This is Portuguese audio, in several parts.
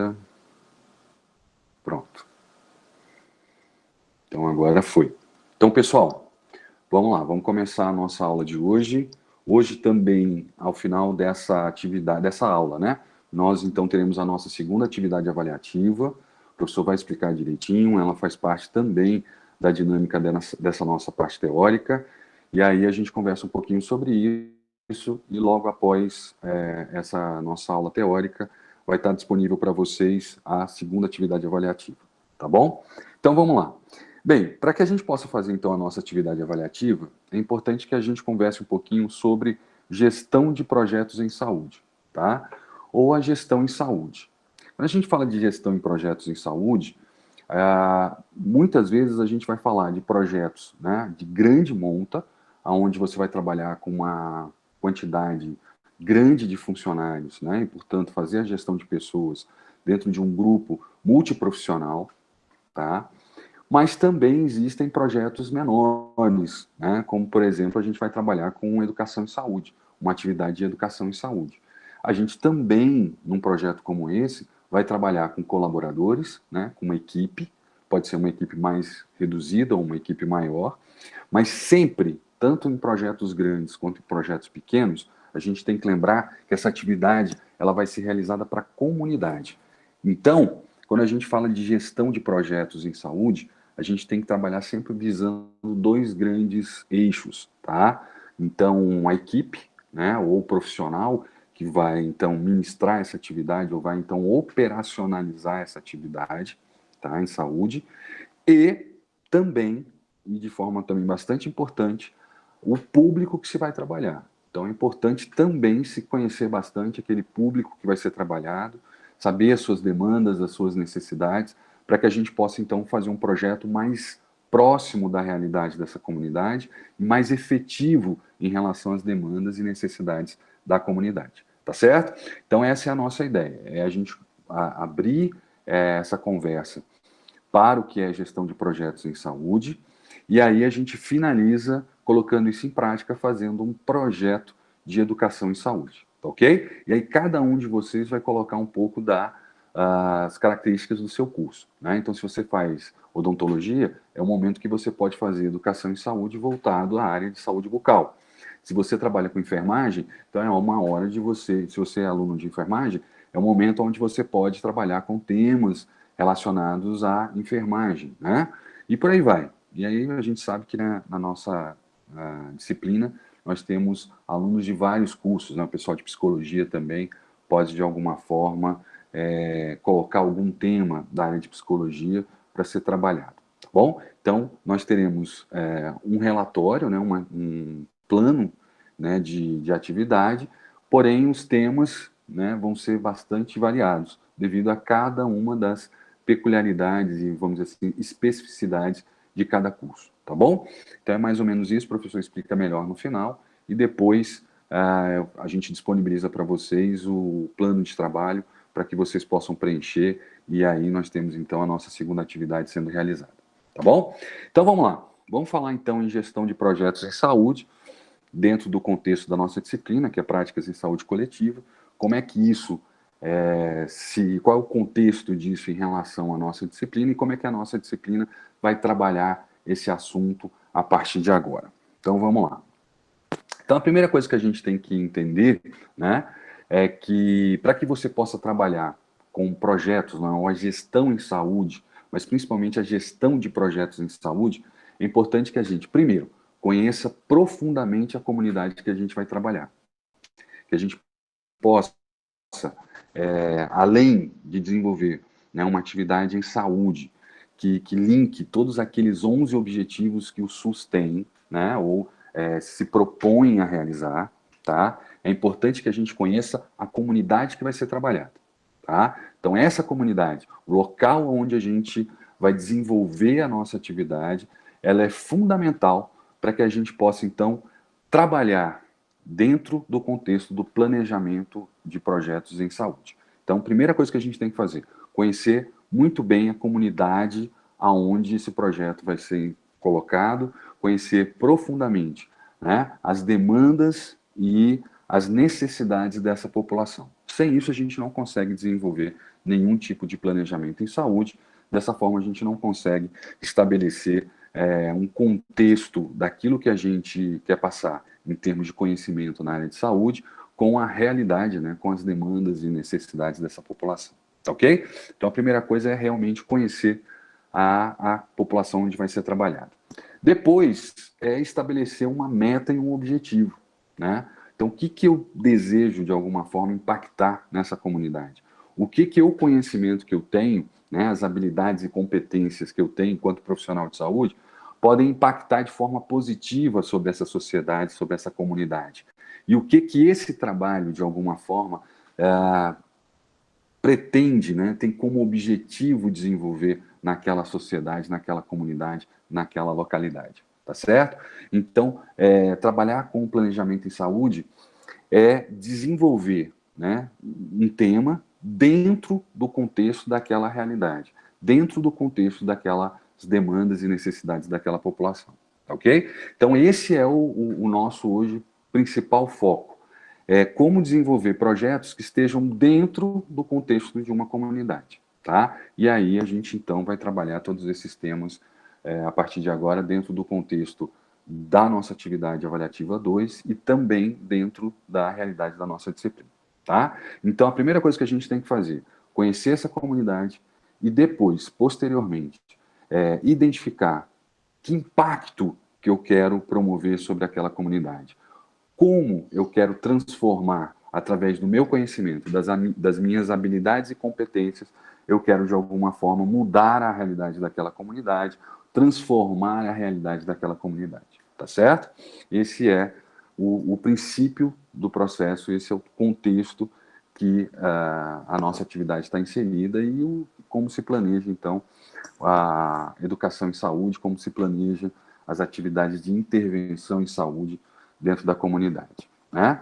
agora... Pronto. Então, agora foi. Então, pessoal, vamos lá, vamos começar a nossa aula de hoje. Hoje também, ao final dessa atividade, dessa aula, né? Nós, então, teremos a nossa segunda atividade avaliativa. O professor vai explicar direitinho, ela faz parte também da dinâmica dessa nossa parte teórica. E aí a gente conversa um pouquinho sobre isso e logo após essa nossa aula teórica vai estar disponível para vocês a segunda atividade avaliativa, tá bom? Então, vamos lá. Bem, para que a gente possa fazer, então, a nossa atividade avaliativa, é importante que a gente converse um pouquinho sobre gestão de projetos em saúde, tá? Ou a gestão em saúde. Quando a gente fala de gestão em projetos em saúde, muitas vezes a gente vai falar de projetos, né, de grande monta, onde você vai trabalhar com uma quantidade grande de funcionários, né, e, portanto, fazer a gestão de pessoas dentro de um grupo multiprofissional, tá? Mas também existem projetos menores, né? Como, por exemplo, a gente vai trabalhar com educação em saúde, uma atividade de educação em saúde. A gente também, num projeto como esse, vai trabalhar com colaboradores, né? Com uma equipe, pode ser uma equipe mais reduzida ou uma equipe maior, mas sempre, tanto em projetos grandes quanto em projetos pequenos, a gente tem que lembrar que essa atividade ela vai ser realizada para a comunidade. Então, quando a gente fala de gestão de projetos em saúde, a gente tem que trabalhar sempre visando dois grandes eixos, tá? Então, a equipe, né, ou o profissional que vai, então, ministrar essa atividade ou vai, então, operacionalizar essa atividade, tá, em saúde, e também, e de forma também bastante importante, o público que se vai trabalhar. Então, é importante também se conhecer bastante aquele público que vai ser trabalhado, saber as suas demandas, as suas necessidades, para que a gente possa, então, fazer um projeto mais próximo da realidade dessa comunidade e mais efetivo em relação às demandas e necessidades da comunidade. Tá certo? Então, essa é a nossa ideia, é a gente abrir essa conversa para o que é gestão de projetos em saúde, e aí a gente finaliza colocando isso em prática, fazendo um projeto de educação em saúde, tá ok? E aí cada um de vocês vai colocar um pouco das características do seu curso, né? Então, se você faz odontologia, é o momento que você pode fazer educação em saúde voltado à área de saúde bucal. Se você trabalha com enfermagem, então é uma hora de você, se você é aluno de enfermagem, é um momento onde você pode trabalhar com temas relacionados à enfermagem, né? E por aí vai. E aí a gente sabe que na nossa disciplina nós temos alunos de vários cursos, né? O pessoal de psicologia também pode, de alguma forma, colocar algum tema da área de psicologia para ser trabalhado, tá bom? Então, nós teremos um relatório, né? Um plano, né, de atividade, porém os temas, né, vão ser bastante variados, devido a cada uma das peculiaridades e, vamos dizer assim, especificidades de cada curso, tá bom? Então é mais ou menos isso, o professor explica melhor no final, e depois a gente disponibiliza para vocês o plano de trabalho para que vocês possam preencher, e aí nós temos então a nossa segunda atividade sendo realizada, tá bom? Então vamos lá, vamos falar então em gestão de projetos em saúde, dentro do contexto da nossa disciplina, que é Práticas em Saúde Coletiva, como é que isso, qual é o contexto disso em relação à nossa disciplina e como é que a nossa disciplina vai trabalhar esse assunto a partir de agora. Então, vamos lá. Então, a primeira coisa que a gente tem que entender, né, é que para que você possa trabalhar com projetos, né, ou a gestão em saúde, mas principalmente a gestão de projetos em saúde, é importante que a gente, primeiro, conheça profundamente a comunidade que a gente vai trabalhar. Que a gente possa, além de desenvolver, né, uma atividade em saúde, que linke todos aqueles 11 objetivos que o SUS tem, né, ou se propõe a realizar, tá? É importante que a gente conheça a comunidade que vai ser trabalhada, tá? Então, essa comunidade, o local onde a gente vai desenvolver a nossa atividade, ela é fundamental para que a gente possa, então, trabalhar dentro do contexto do planejamento de projetos em saúde. Então, a primeira coisa que a gente tem que fazer, conhecer muito bem a comunidade aonde esse projeto vai ser colocado, conhecer profundamente, né, as demandas e as necessidades dessa população. Sem isso, a gente não consegue desenvolver, nenhum tipo de planejamento em saúde. Dessa forma, a gente não consegue estabelecer um contexto daquilo que a gente quer passar em termos de conhecimento na área de saúde com a realidade, né, com as demandas e necessidades dessa população. Tá ok? Então, a primeira coisa é realmente conhecer a população onde vai ser trabalhada. Depois, é estabelecer uma meta e um objetivo, né? Então, o que eu desejo, de alguma forma, impactar nessa comunidade? O que o conhecimento que eu tenho, né, as habilidades e competências que eu tenho enquanto profissional de saúde, podem impactar de forma positiva sobre essa sociedade, sobre essa comunidade? E o que esse trabalho, de alguma forma, pretende, né, tem como objetivo desenvolver naquela sociedade, naquela comunidade, naquela localidade, tá certo? Então, trabalhar com o planejamento em saúde é desenvolver, né, um tema dentro do contexto daquela realidade, dentro do contexto daquelas demandas e necessidades daquela população, tá ok? Então, esse é o nosso hoje principal foco. É como desenvolver projetos que estejam dentro do contexto de uma comunidade, tá? E aí a gente, então, vai trabalhar todos esses temas a partir de agora dentro do contexto da nossa atividade avaliativa 2 e também dentro da realidade da nossa disciplina, tá? Então, a primeira coisa que a gente tem que fazer, conhecer essa comunidade e depois, posteriormente, identificar que impacto que eu quero promover sobre aquela comunidade. Como eu quero transformar, através do meu conhecimento, das minhas habilidades e competências, eu quero, de alguma forma, mudar a realidade daquela comunidade, transformar a realidade daquela comunidade, tá certo? Esse é o princípio do processo, esse é o contexto que a nossa atividade está inserida e como se planeja, então, a educação em saúde, como se planeja as atividades de intervenção em saúde dentro da comunidade, né?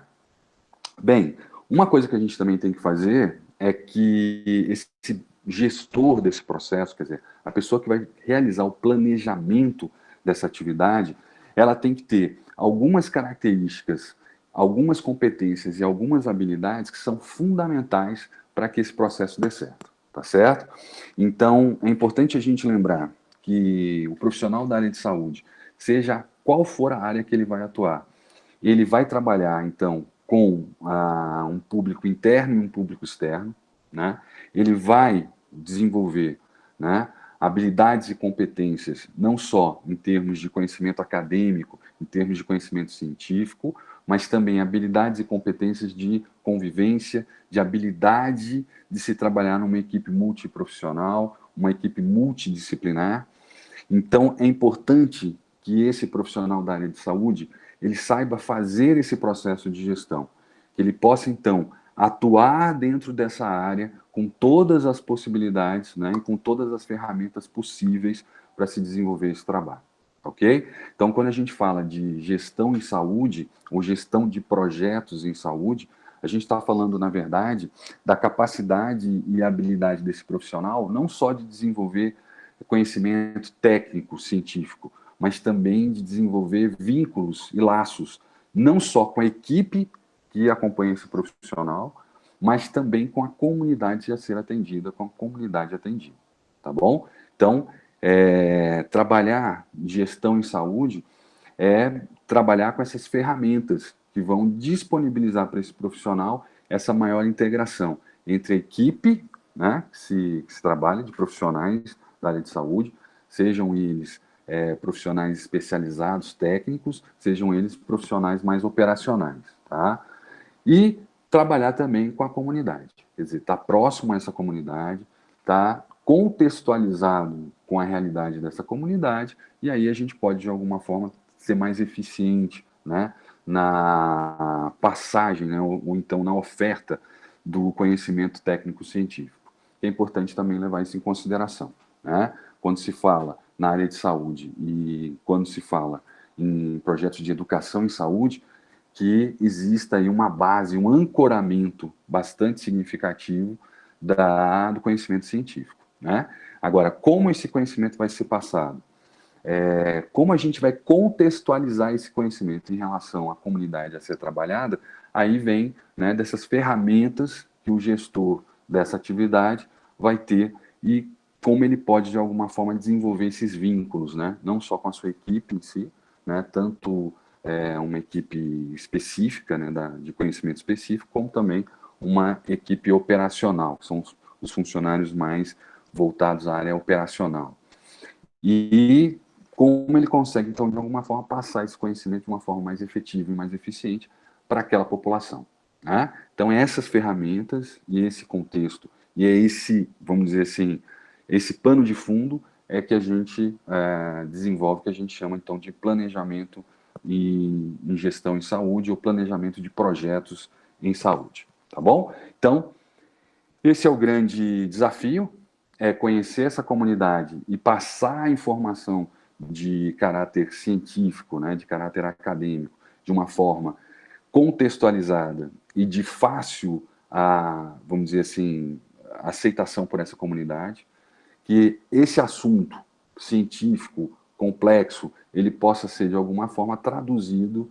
Bem, uma coisa que a gente também tem que fazer é que esse gestor desse processo, quer dizer, a pessoa que vai realizar o planejamento dessa atividade, ela tem que ter algumas características, algumas competências e algumas habilidades que são fundamentais para que esse processo dê certo, tá certo? Então, é importante a gente lembrar que o profissional da área de saúde, seja qual for a área que ele vai atuar, ele vai trabalhar, então, com um público interno e um público externo, né? Ele vai desenvolver, né, habilidades e competências, não só em termos de conhecimento acadêmico, em termos de conhecimento científico, mas também habilidades e competências de convivência, de habilidade de se trabalhar numa equipe multiprofissional, uma equipe multidisciplinar. Então, é importante que esse profissional da área de saúde ele saiba fazer esse processo de gestão, que ele possa, então, atuar dentro dessa área com todas as possibilidades, né, e com todas as ferramentas possíveis para se desenvolver esse trabalho, ok? Então, quando a gente fala de gestão em saúde, ou gestão de projetos em saúde, a gente está falando, na verdade, da capacidade e habilidade desse profissional, não só de desenvolver conhecimento técnico, científico, mas também de desenvolver vínculos e laços, não só com a equipe que acompanha esse profissional, mas também com a comunidade a ser atendida, com a comunidade atendida, tá bom? Então, trabalhar gestão em saúde é trabalhar com essas ferramentas que vão disponibilizar para esse profissional essa maior integração entre a equipe, né, que se trabalha de profissionais da área de saúde, sejam eles profissionais especializados, técnicos, sejam eles profissionais mais operacionais, tá? E trabalhar também com a comunidade, quer dizer, estar próximo a essa comunidade, estar contextualizado com a realidade dessa comunidade, e aí a gente pode, de alguma forma, ser mais eficiente, né, na passagem, né, ou então na oferta do conhecimento técnico-científico. É importante também levar isso em consideração, né? Quando se fala na área de saúde e quando se fala em projetos de educação em saúde, que exista aí uma base, um ancoramento bastante significativo do conhecimento científico, né? Agora, como esse conhecimento vai ser passado? Como a gente vai contextualizar esse conhecimento em relação à comunidade a ser trabalhada, aí vem, né, dessas ferramentas que o gestor dessa atividade vai ter e como ele pode, de alguma forma, desenvolver esses vínculos, né? Não só com a sua equipe em si, né? Tanto uma equipe específica, né, de conhecimento específico, como também uma equipe operacional, que são os funcionários mais voltados à área operacional. E como ele consegue, então, de alguma forma, passar esse conhecimento de uma forma mais efetiva e mais eficiente para aquela população. Né? Então, essas ferramentas e esse contexto, e é esse, vamos dizer assim, esse pano de fundo é que a gente desenvolve, que a gente chama, então, de planejamento em gestão em saúde ou planejamento de projetos em saúde. Tá bom? Então, esse é o grande desafio, é conhecer essa comunidade e passar a informação de caráter científico, né, de caráter acadêmico, de uma forma contextualizada e de fácil, vamos dizer assim, aceitação por essa comunidade, que esse assunto científico complexo, ele possa ser de alguma forma traduzido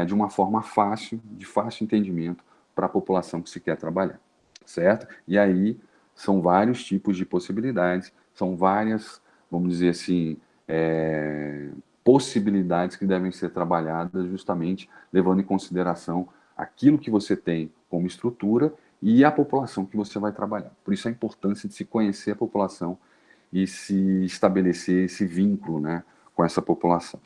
de uma forma fácil, de fácil entendimento para a população que se quer trabalhar, certo? E aí são vários tipos de possibilidades, são várias, vamos dizer assim, possibilidades que devem ser trabalhadas justamente levando em consideração aquilo que você tem como estrutura e a população que você vai trabalhar. Por isso a importância de se conhecer a população e se estabelecer esse vínculo, né, com essa população.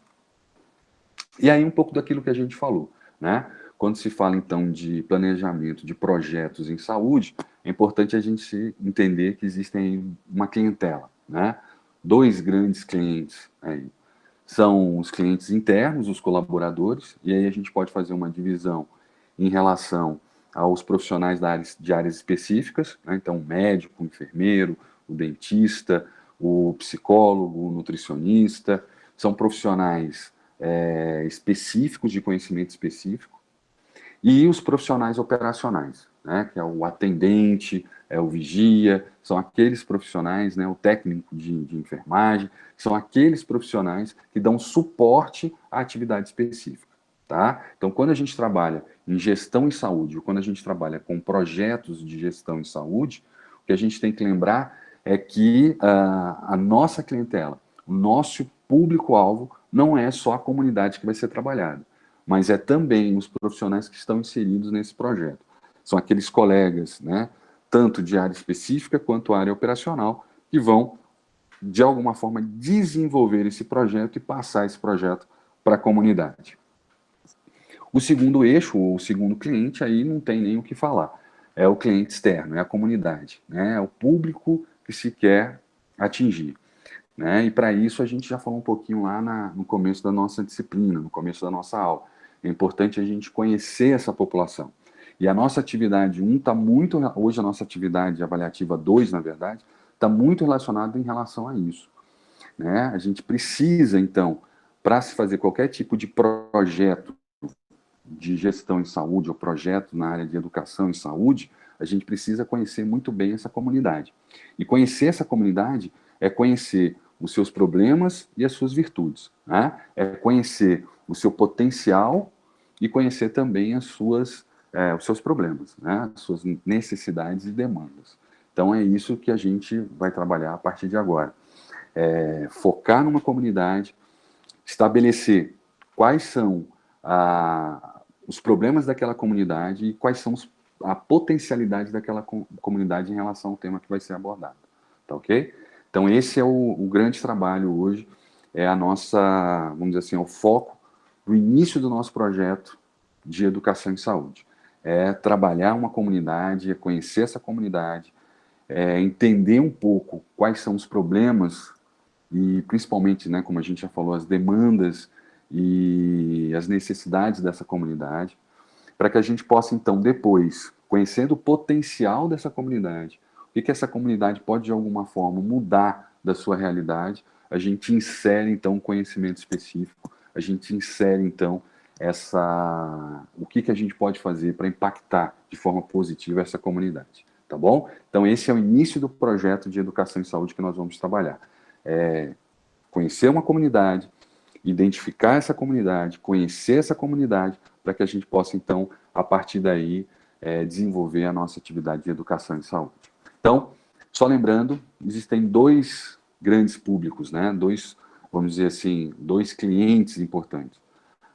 E aí um pouco daquilo que a gente falou, né? Quando se fala então de planejamento de projetos em saúde, é importante a gente entender que existem uma clientela, né? Dois grandes clientes aí. São os clientes internos, os colaboradores, e aí a gente pode fazer uma divisão em relação aos profissionais de áreas específicas, né? Então médico, enfermeiro, o dentista, o psicólogo, o nutricionista, são profissionais específicos, de conhecimento específico, e os profissionais operacionais, né, que é o atendente, é o vigia, são aqueles profissionais, né, o técnico de enfermagem, são aqueles profissionais que dão suporte à atividade específica. Tá? Então, quando a gente trabalha em gestão em saúde, ou quando a gente trabalha com projetos de gestão em saúde, o que a gente tem que lembrar é que a nossa clientela, o nosso público-alvo, não é só a comunidade que vai ser trabalhada, mas é também os profissionais que estão inseridos nesse projeto. São aqueles colegas, né, tanto de área específica quanto área operacional, que vão, de alguma forma, desenvolver esse projeto e passar esse projeto para a comunidade. O segundo eixo, ou o segundo cliente, aí não tem nem o que falar. É o cliente externo, é a comunidade, né, é o público que se quer atingir. Né? E para isso a gente já falou um pouquinho lá no começo da nossa disciplina, no começo da nossa aula. É importante a gente conhecer essa população. E a nossa atividade 1 está muito, hoje a nossa atividade avaliativa 2, na verdade, está muito relacionada em relação a isso. Né? A gente precisa, então, para se fazer qualquer tipo de projeto de gestão em saúde ou projeto na área de educação em saúde, a gente precisa conhecer muito bem essa comunidade. E conhecer essa comunidade é conhecer os seus problemas e as suas virtudes. Né? É conhecer o seu potencial e conhecer também os seus problemas, né? As suas necessidades e demandas. Então é isso que a gente vai trabalhar a partir de agora. Focar numa comunidade, estabelecer quais são os problemas daquela comunidade e quais são a potencialidade daquela comunidade em relação ao tema que vai ser abordado. Tá ok? Então, esse é o grande trabalho hoje, é a nossa, vamos dizer assim, é o foco do início do nosso projeto de educação em saúde. É trabalhar uma comunidade, é conhecer essa comunidade, é entender um pouco quais são os problemas e, principalmente, né, como a gente já falou, as demandas e as necessidades dessa comunidade, para que a gente possa, então, depois, conhecendo o potencial dessa comunidade, o que essa comunidade pode, de alguma forma, mudar da sua realidade, a gente insere, então, um conhecimento específico, a gente insere, então, o que a gente pode fazer para impactar de forma positiva essa comunidade, tá bom? Então, esse é o início do projeto de educação em saúde que nós vamos trabalhar. Conhecer uma comunidade, identificar essa comunidade, conhecer essa comunidade, para que a gente possa, então, a partir daí, desenvolver a nossa atividade de educação em saúde. Então, só lembrando, existem dois grandes públicos, né? Vamos dizer assim, dois clientes importantes.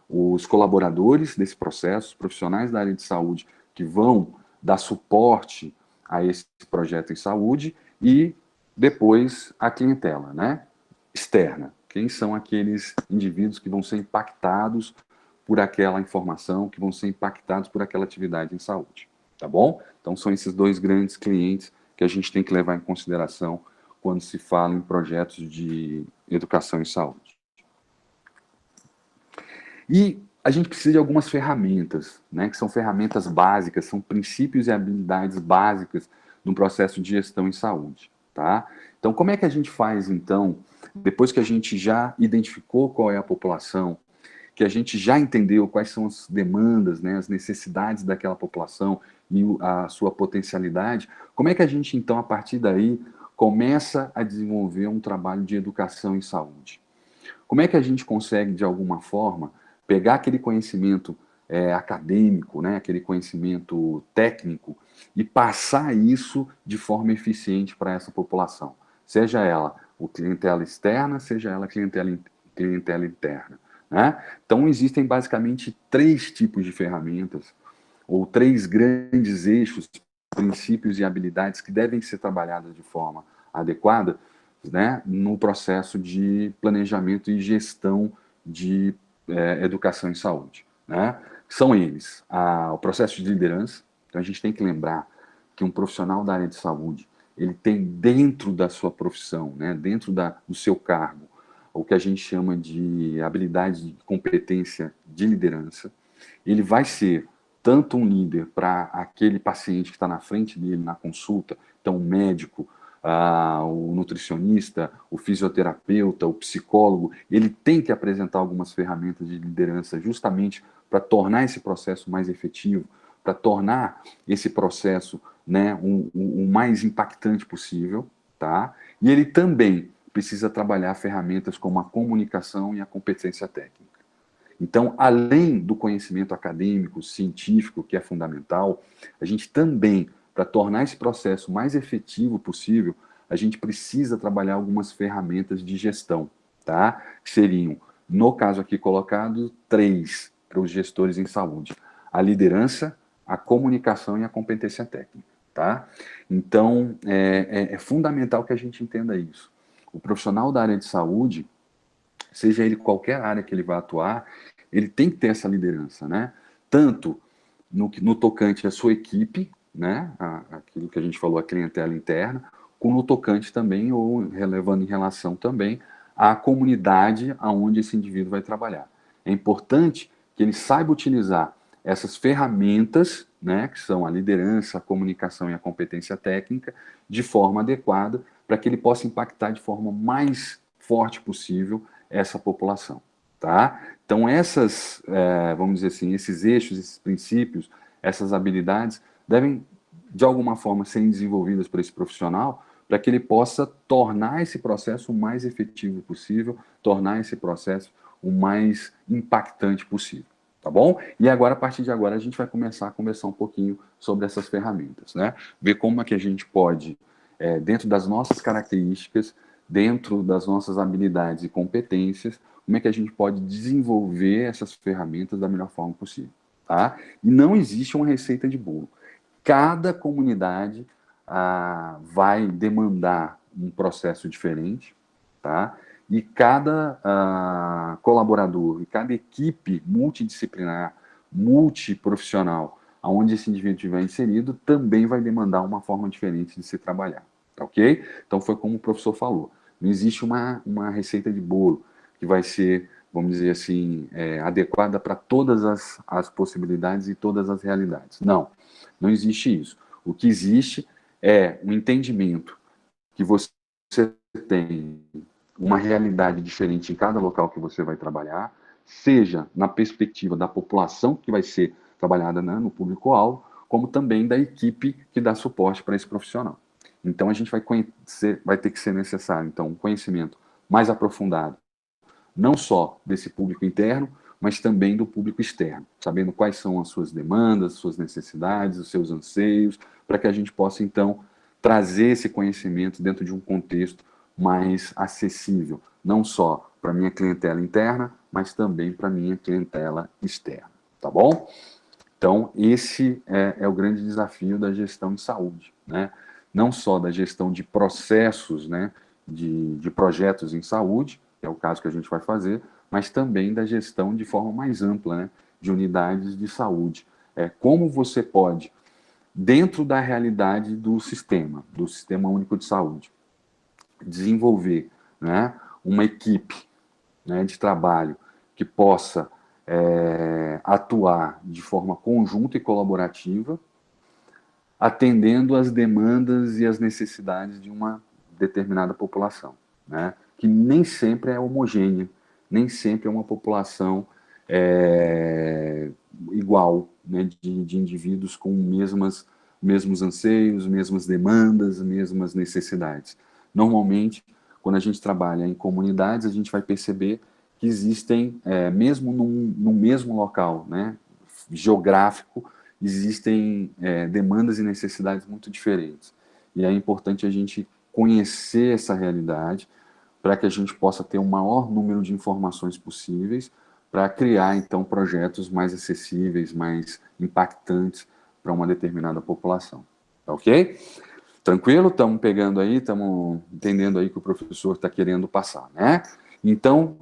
Os colaboradores desse processo, os profissionais da área de saúde que vão dar suporte a esse projeto em saúde e depois a clientela, né? Externa. Quem são aqueles indivíduos que vão ser impactados por aquela informação, que vão ser impactados por aquela atividade em saúde, tá bom? Então são esses dois grandes clientes que a gente tem que levar em consideração quando se fala em projetos de educação em saúde. E a gente precisa de algumas ferramentas, né, que são ferramentas básicas, são princípios e habilidades básicas no processo de gestão em saúde, tá? Então, como é que a gente faz, então, depois que a gente já identificou qual é a população, que a gente já entendeu quais são as demandas, né, as necessidades daquela população e a sua potencialidade, como é que a gente, então, a partir daí, começa a desenvolver um trabalho de educação em saúde? Como é que a gente consegue, de alguma forma, pegar aquele conhecimento acadêmico, né, aquele conhecimento técnico, e passar isso de forma eficiente para essa população? Seja ela o clientela externa, seja ela clientela interna. Né? Então, existem basicamente três tipos de ferramentas, ou três grandes eixos, princípios e habilidades que devem ser trabalhadas de forma adequada, né, no processo de planejamento e gestão de educação em saúde. Né? São eles o processo de liderança. Então, a gente tem que lembrar que um profissional da área de saúde, ele tem dentro da sua profissão, né, dentro do seu cargo, o que a gente chama de habilidade de competência de liderança. Ele vai ser tanto um líder para aquele paciente que está na frente dele na consulta, então o médico, o nutricionista, o fisioterapeuta, o psicólogo, ele tem que apresentar algumas ferramentas de liderança justamente para tornar esse processo mais efetivo, para tornar esse processo, né, o mais impactante possível, tá? E ele também precisa trabalhar ferramentas como a comunicação e a competência técnica. Então, além do conhecimento acadêmico, científico, que é fundamental, a gente também, para tornar esse processo mais efetivo possível, a gente precisa trabalhar algumas ferramentas de gestão, tá? Que seriam, no caso aqui colocado, três para os gestores em saúde: a liderança, a comunicação e a competência técnica, tá? Então, é fundamental que a gente entenda isso. O profissional da área de saúde, seja ele qualquer área que ele vá atuar, ele tem que ter essa liderança, né? Tanto no tocante à sua equipe, né? Aquilo que a gente falou, a clientela interna, como no tocante também, ou levando em relação também, à comunidade aonde esse indivíduo vai trabalhar. É importante que ele saiba utilizar essas ferramentas, né, que são a liderança, a comunicação e a competência técnica, de forma adequada, para que ele possa impactar de forma mais forte possível essa população. Tá? Então, vamos dizer assim, esses eixos, esses princípios, essas habilidades devem, de alguma forma, serem desenvolvidas por esse profissional para que ele possa tornar esse processo o mais efetivo possível, tornar esse processo o mais impactante possível. Tá bom? E agora, a partir de agora, a gente vai começar a conversar um pouquinho sobre essas ferramentas, né? Ver como é que a gente pode, dentro das nossas características, dentro das nossas habilidades e competências, como é que a gente pode desenvolver essas ferramentas da melhor forma possível, tá? E não existe uma receita de bolo. Cada comunidade vai demandar um processo diferente, tá? E cada colaborador e cada equipe multidisciplinar, multiprofissional, onde esse indivíduo estiver inserido, também vai demandar uma forma diferente de se trabalhar, tá ok? Então foi como o professor falou, não existe uma receita de bolo que vai ser, vamos dizer assim, adequada para todas as possibilidades e todas as realidades. Não existe isso. O que existe é um entendimento que você tem uma realidade diferente em cada local que você vai trabalhar, seja na perspectiva da população que vai ser trabalhada, né, no público-alvo, como também da equipe que dá suporte para esse profissional. Então, a gente vai ter que ser necessário, então, um conhecimento mais aprofundado, não só desse público interno, mas também do público externo, sabendo quais são as suas demandas, suas necessidades, os seus anseios, para que a gente possa, então, trazer esse conhecimento dentro de um contexto mais acessível, não só para a minha clientela interna, mas também para a minha clientela externa, tá bom? Então, esse é o grande desafio da gestão de saúde, né? Não só da gestão de processos, né, de projetos em saúde, que é o caso que a gente vai fazer, mas também da gestão de forma mais ampla, né, de unidades de saúde. Como você pode, dentro da realidade do Sistema Único de Saúde, desenvolver, né, uma equipe, né, de trabalho que possa atuar de forma conjunta e colaborativa, atendendo às demandas e às necessidades de uma determinada população, né, que nem sempre é homogênea, nem sempre é uma população igual, né, de indivíduos com mesmos anseios, mesmas demandas, mesmas necessidades. Normalmente, quando a gente trabalha em comunidades, a gente vai perceber que existem, mesmo no mesmo local, né, geográfico, existem demandas e necessidades muito diferentes. E é importante a gente conhecer essa realidade para que a gente possa ter o maior número de informações possíveis para criar, então, projetos mais acessíveis, mais impactantes para uma determinada população. Tá ok? Tranquilo? Estamos pegando aí, estamos entendendo aí que o professor está querendo passar, né? Então,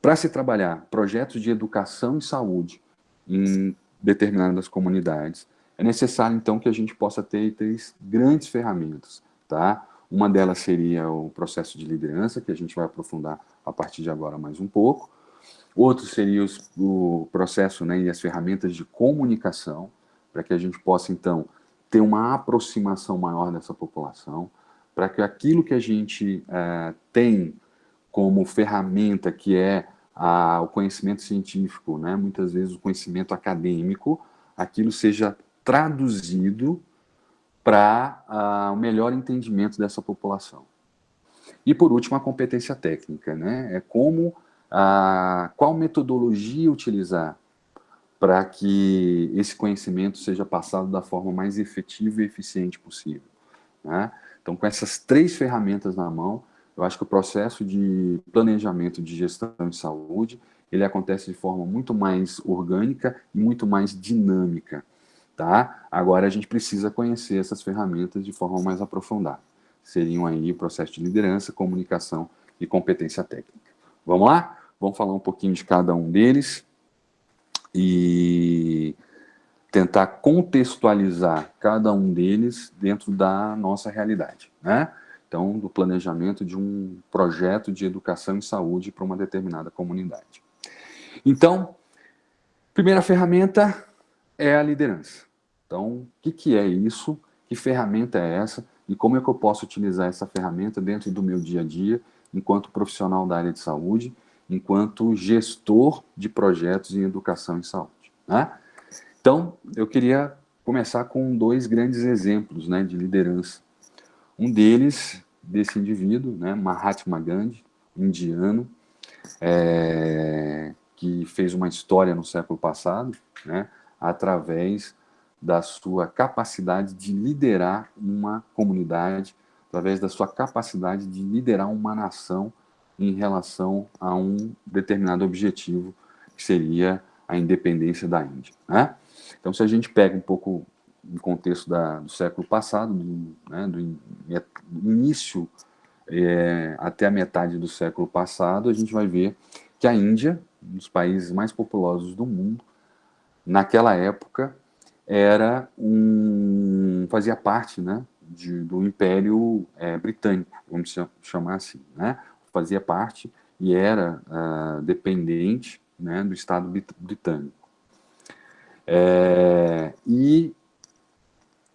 para se trabalhar projetos de educação e saúde em determinadas comunidades, é necessário, então, que a gente possa ter três grandes ferramentas, tá? Uma delas seria o processo de liderança, que a gente vai aprofundar a partir de agora mais um pouco. Outro seria o processo, né, e as ferramentas de comunicação, para que a gente possa, então, ter uma aproximação maior dessa população, para que aquilo que a gente tem como ferramenta, que é o conhecimento científico, né, muitas vezes o conhecimento acadêmico, aquilo seja traduzido para o melhor entendimento dessa população. E, por último, a competência técnica, né? Qual metodologia utilizar para que esse conhecimento seja passado da forma mais efetiva e eficiente possível, né? Então, com essas três ferramentas na mão, eu acho que o processo de planejamento de gestão de saúde, ele acontece de forma muito mais orgânica e muito mais dinâmica, tá? Agora, a gente precisa conhecer essas ferramentas de forma mais aprofundada. Seriam aí o processo de liderança, comunicação e competência técnica. Vamos lá? Vamos falar um pouquinho de cada um deles e tentar contextualizar cada um deles dentro da nossa realidade, né? Então, do planejamento de um projeto de educação e saúde para uma determinada comunidade. Então, primeira ferramenta é a liderança. Então, o que é isso? Que ferramenta é essa? E como é que eu posso utilizar essa ferramenta dentro do meu dia a dia, enquanto profissional da área de saúde, enquanto gestor de projetos em educação e saúde, né? Então, eu queria começar com dois grandes exemplos, né, de liderança. Um deles, desse indivíduo, né, Mahatma Gandhi, indiano, que fez uma história no século passado, né, através da sua capacidade de liderar uma comunidade, através da sua capacidade de liderar uma nação em relação a um determinado objetivo, que seria a independência da Índia, né? Então, se a gente pega um pouco no contexto do século passado, do início até a metade do século passado, a gente vai ver que a Índia, um dos países mais populosos do mundo, naquela época, fazia parte, né, do Império Britânico, vamos chamar assim, né? Fazia parte e era dependente, né, do Estado britânico. E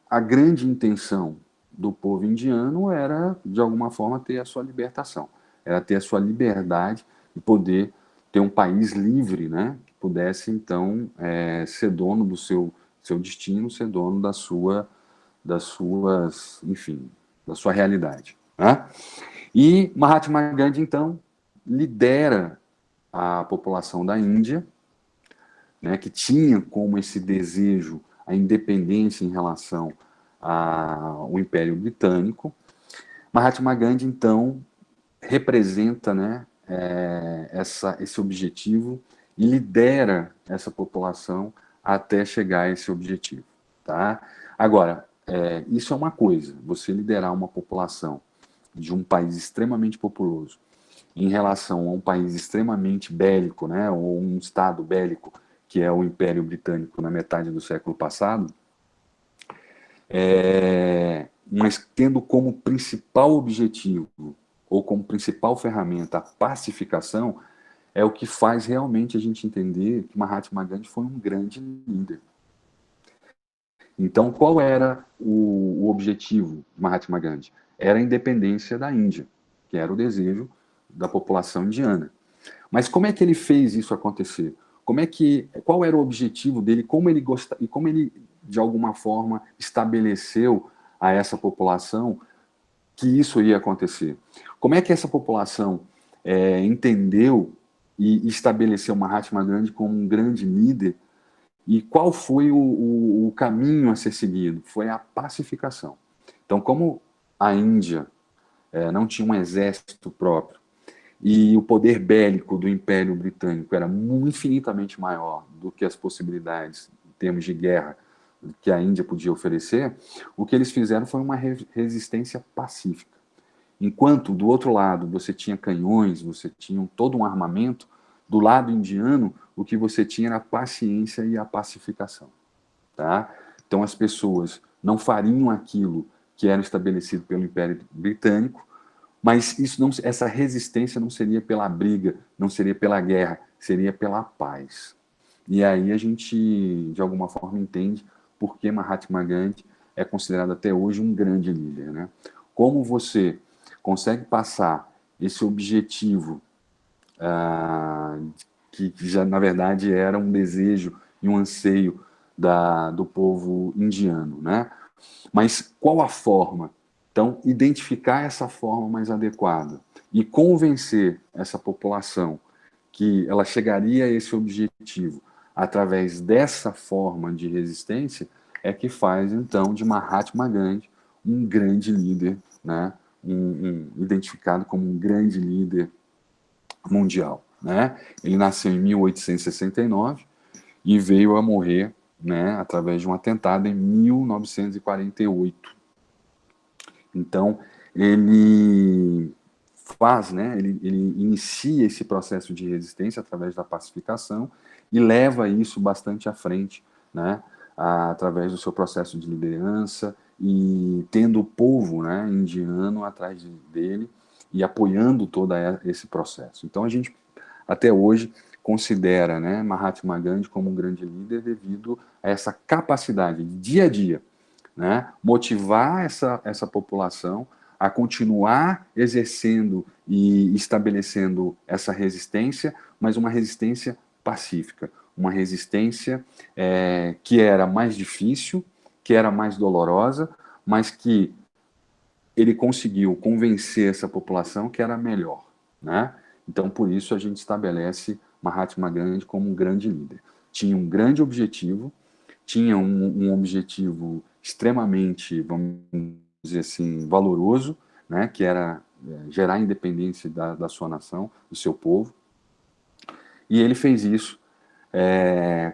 a grande intenção do povo indiano era, de alguma forma, ter a sua libertação, era ter a sua liberdade e poder ter um país livre, né, que pudesse, então, ser dono do seu destino, ser dono da sua realidade, né? E Mahatma Gandhi, então, lidera a população da Índia, né, que tinha como esse desejo a independência em relação ao Império Britânico. Mahatma Gandhi, então, representa, né, esse objetivo e lidera essa população até chegar a esse objetivo. Tá? Agora, isso é uma coisa, você liderar uma população de um país extremamente populoso em relação a um país extremamente bélico, né, ou um estado bélico, que é o Império Britânico na metade do século passado, mas tendo como principal objetivo ou como principal ferramenta a pacificação, é o que faz realmente a gente entender que Mahatma Gandhi foi um grande líder. Então, qual era o objetivo de Mahatma Gandhi? Era a independência da Índia, que era o desejo da população indiana. Mas como é que ele fez isso acontecer? Qual era o objetivo dele? Como ele de alguma forma estabeleceu a essa população que isso ia acontecer? Como é que essa população entendeu e estabeleceu Mahatma Gandhi como um grande líder? E qual foi o caminho a ser seguido? Foi a pacificação. Então, como a Índia não tinha um exército próprio e o poder bélico do Império Britânico era infinitamente maior do que as possibilidades em termos de guerra que a Índia podia oferecer, o que eles fizeram foi uma resistência pacífica. Enquanto do outro lado você tinha canhões, você tinha todo um armamento, do lado indiano o que você tinha era a paciência e a pacificação. Tá? Então as pessoas não fariam aquilo que era estabelecido pelo Império Britânico, mas essa resistência não seria pela briga, não seria pela guerra, seria pela paz. E aí a gente, de alguma forma, entende por que Mahatma Gandhi é considerado até hoje um grande líder. Né? Como você consegue passar esse objetivo, que já, na verdade, era um desejo e um anseio do povo indiano, né? Mas qual a forma? Então, identificar essa forma mais adequada e convencer essa população que ela chegaria a esse objetivo através dessa forma de resistência é que faz, então, de Mahatma Gandhi um grande líder, né? Identificado como um grande líder mundial. Né? Ele nasceu em 1869 e veio a morrer, né, através de um atentado em 1948. Então, ele faz, né, ele inicia esse processo de resistência através da pacificação e leva isso bastante à frente, né, através do seu processo de liderança e tendo o povo, né, indiano atrás dele e apoiando todo esse processo. Então, a gente, até hoje, considera, né, Mahatma Gandhi como um grande líder devido a essa capacidade de dia a dia, né, motivar essa população a continuar exercendo e estabelecendo essa resistência, mas uma resistência pacífica, uma resistência que era mais difícil, que era mais dolorosa, mas que ele conseguiu convencer essa população que era melhor, né? Então, por isso, a gente estabelece Mahatma Gandhi como um grande líder. Tinha um grande objetivo, tinha um objetivo extremamente, vamos dizer assim, valoroso, né, que era gerar a independência da sua nação, do seu povo, e ele fez isso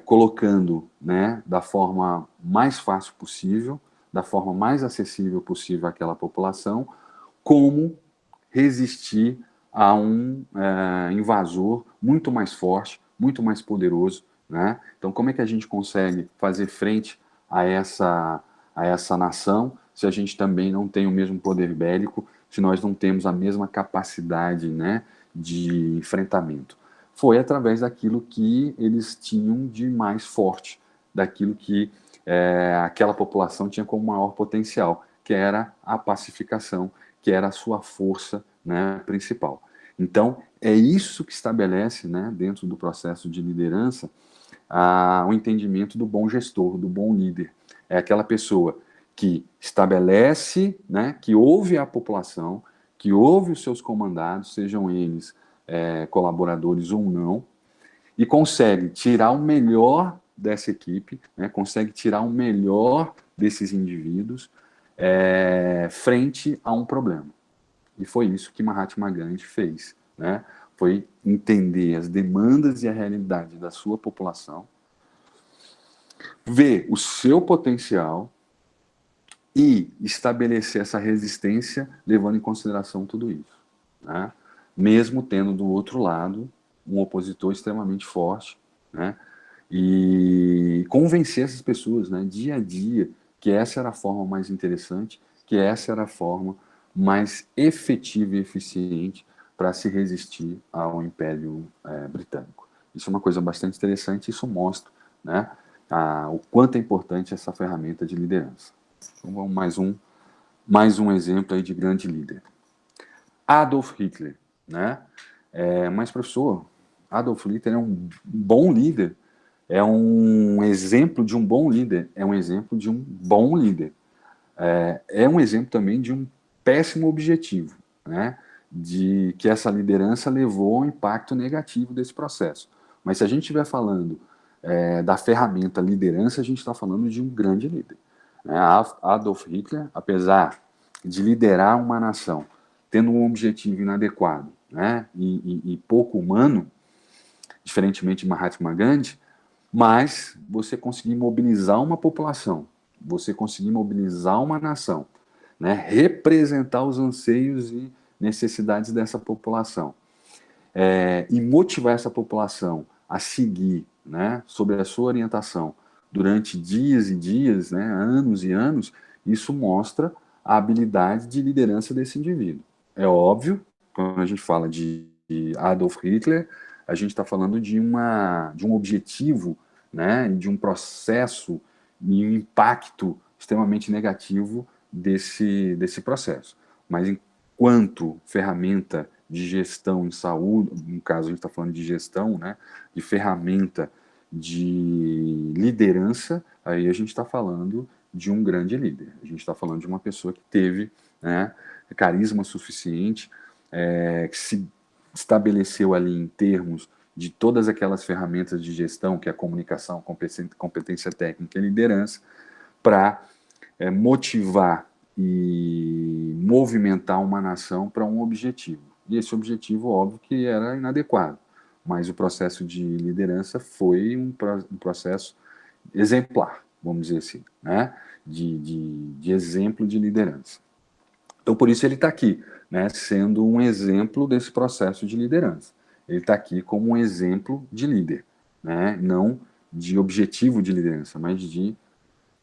colocando, né, da forma mais fácil possível, da forma mais acessível possível àquela população, como resistir a um invasor muito mais forte, muito mais poderoso. Né? Então, como é que a gente consegue fazer frente a essa nação se a gente também não tem o mesmo poder bélico, se nós não temos a mesma capacidade, né, de enfrentamento? Foi através daquilo que eles tinham de mais forte, daquilo que aquela população tinha como maior potencial, que era a pacificação, que era a sua força, né, principal. Então, é isso que estabelece, né, dentro do processo de liderança, o entendimento do bom gestor, do bom líder. É aquela pessoa que estabelece, né, que ouve a população, que ouve os seus comandados, sejam eles colaboradores ou não, e consegue tirar o melhor dessa equipe, né, consegue tirar o melhor desses indivíduos frente a um problema. E foi isso que Mahatma Gandhi fez, né? Foi entender as demandas e a realidade da sua população, ver o seu potencial e estabelecer essa resistência levando em consideração tudo isso, né? Mesmo tendo do outro lado um opositor extremamente forte, né? E convencer essas pessoas, né, dia a dia, que essa era a forma mais interessante, que essa era a forma mais efetiva e eficiente para se resistir ao Império Britânico. Isso é uma coisa bastante interessante, isso mostra, né, o quanto é importante essa ferramenta de liderança. Então, vamos mais um exemplo aí de grande líder. Adolf Hitler, né? Mas, professor, Adolf Hitler é um bom líder, é um exemplo de um bom líder, é um exemplo de um bom líder. É um exemplo também de um péssimo objetivo, né? De que essa liderança levou ao impacto negativo desse processo. Mas se a gente estiver falando da ferramenta liderança, a gente está falando de um grande líder. Adolf Hitler, apesar de liderar uma nação tendo um objetivo inadequado, né, e pouco humano, diferentemente de Mahatma Gandhi, mas você conseguir mobilizar uma população, você conseguir mobilizar uma nação, né, representar os anseios e necessidades dessa população, e motivar essa população a seguir, né, sob a sua orientação durante dias e dias, né, anos e anos, isso mostra a habilidade de liderança desse indivíduo. É óbvio, quando a gente fala de Adolf Hitler, a gente está falando de um objetivo, né, de um processo e um impacto extremamente negativo desse processo. Mas enquanto ferramenta de gestão em saúde, no caso a gente está falando de gestão, né, de ferramenta de liderança, aí a gente está falando de um grande líder. A gente está falando de uma pessoa que teve, né, carisma suficiente, que se estabeleceu ali em termos de todas aquelas ferramentas de gestão, que é a comunicação, competência técnica e liderança, para motivar e movimentar uma nação para um objetivo. E esse objetivo, óbvio, que era inadequado, mas o processo de liderança foi um processo exemplar, vamos dizer assim, né? de exemplo de liderança. Então, por isso ele está aqui, né, sendo um exemplo desse processo de liderança. Ele está aqui como um exemplo de líder, né, não de objetivo de liderança, mas de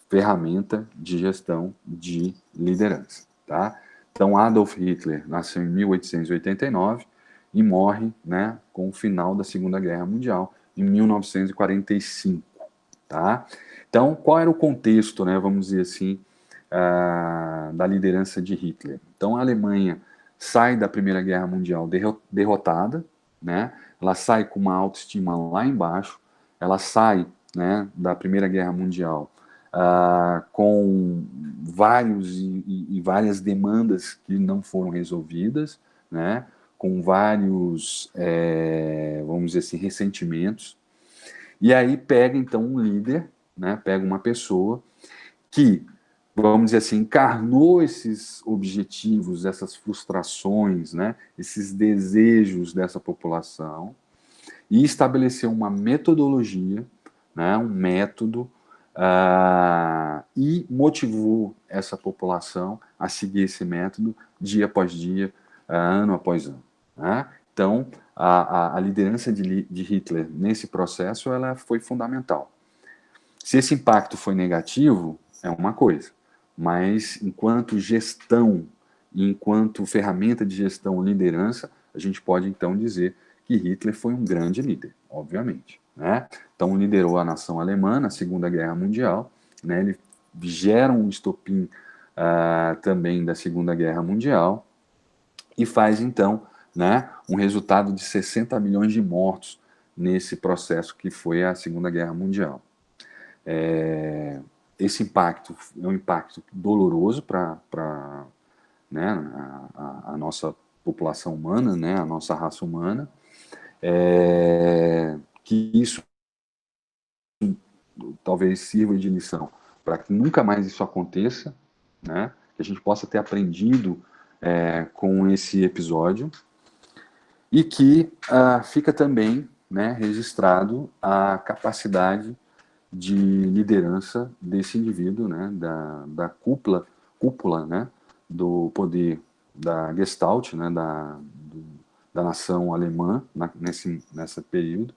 ferramenta de gestão de liderança. Tá? Então, Adolf Hitler nasceu em 1889 e morre, né, com o final da Segunda Guerra Mundial, em 1945. Tá? Então, qual era o contexto, né, vamos dizer assim, da liderança de Hitler? Então, a Alemanha sai da Primeira Guerra Mundial derrotada, né? Ela sai com uma autoestima lá embaixo, ela sai, né, da Primeira Guerra Mundial com vários e várias demandas que não foram resolvidas, né? Com vários, vamos dizer assim, ressentimentos. E aí pega, então, um líder, né? Pega uma pessoa que, vamos dizer assim, encarnou esses objetivos, essas frustrações, né? Esses desejos dessa população e estabeleceu uma metodologia, né? Um método, e motivou essa população a seguir esse método dia após dia, ano após ano. Né? Então, a liderança de Hitler nesse processo ela foi fundamental. Se esse impacto foi negativo, é uma coisa, mas enquanto gestão, enquanto ferramenta de gestão e liderança, a gente pode então dizer que Hitler foi um grande líder, obviamente. Né? Então liderou a nação alemã na Segunda Guerra Mundial, né? Ele gera um estopim também da Segunda Guerra Mundial e faz então, né, um resultado de 60 milhões de mortos nesse processo que foi a Segunda Guerra Mundial. Esse impacto é um impacto doloroso para né, a nossa população humana, né, a nossa raça humana, que isso talvez sirva de lição para que nunca mais isso aconteça, né? Que a gente possa ter aprendido com esse episódio e que fica também, né, registrado a capacidade de liderança desse indivíduo, né, da cúpula, né, do poder da Gestalt, né, da nação alemã nesse período,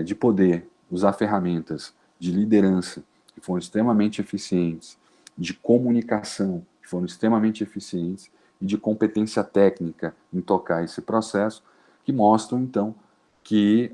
de poder usar ferramentas de liderança que foram extremamente eficientes, de comunicação que foram extremamente eficientes e de competência técnica em tocar esse processo, que mostram, então, que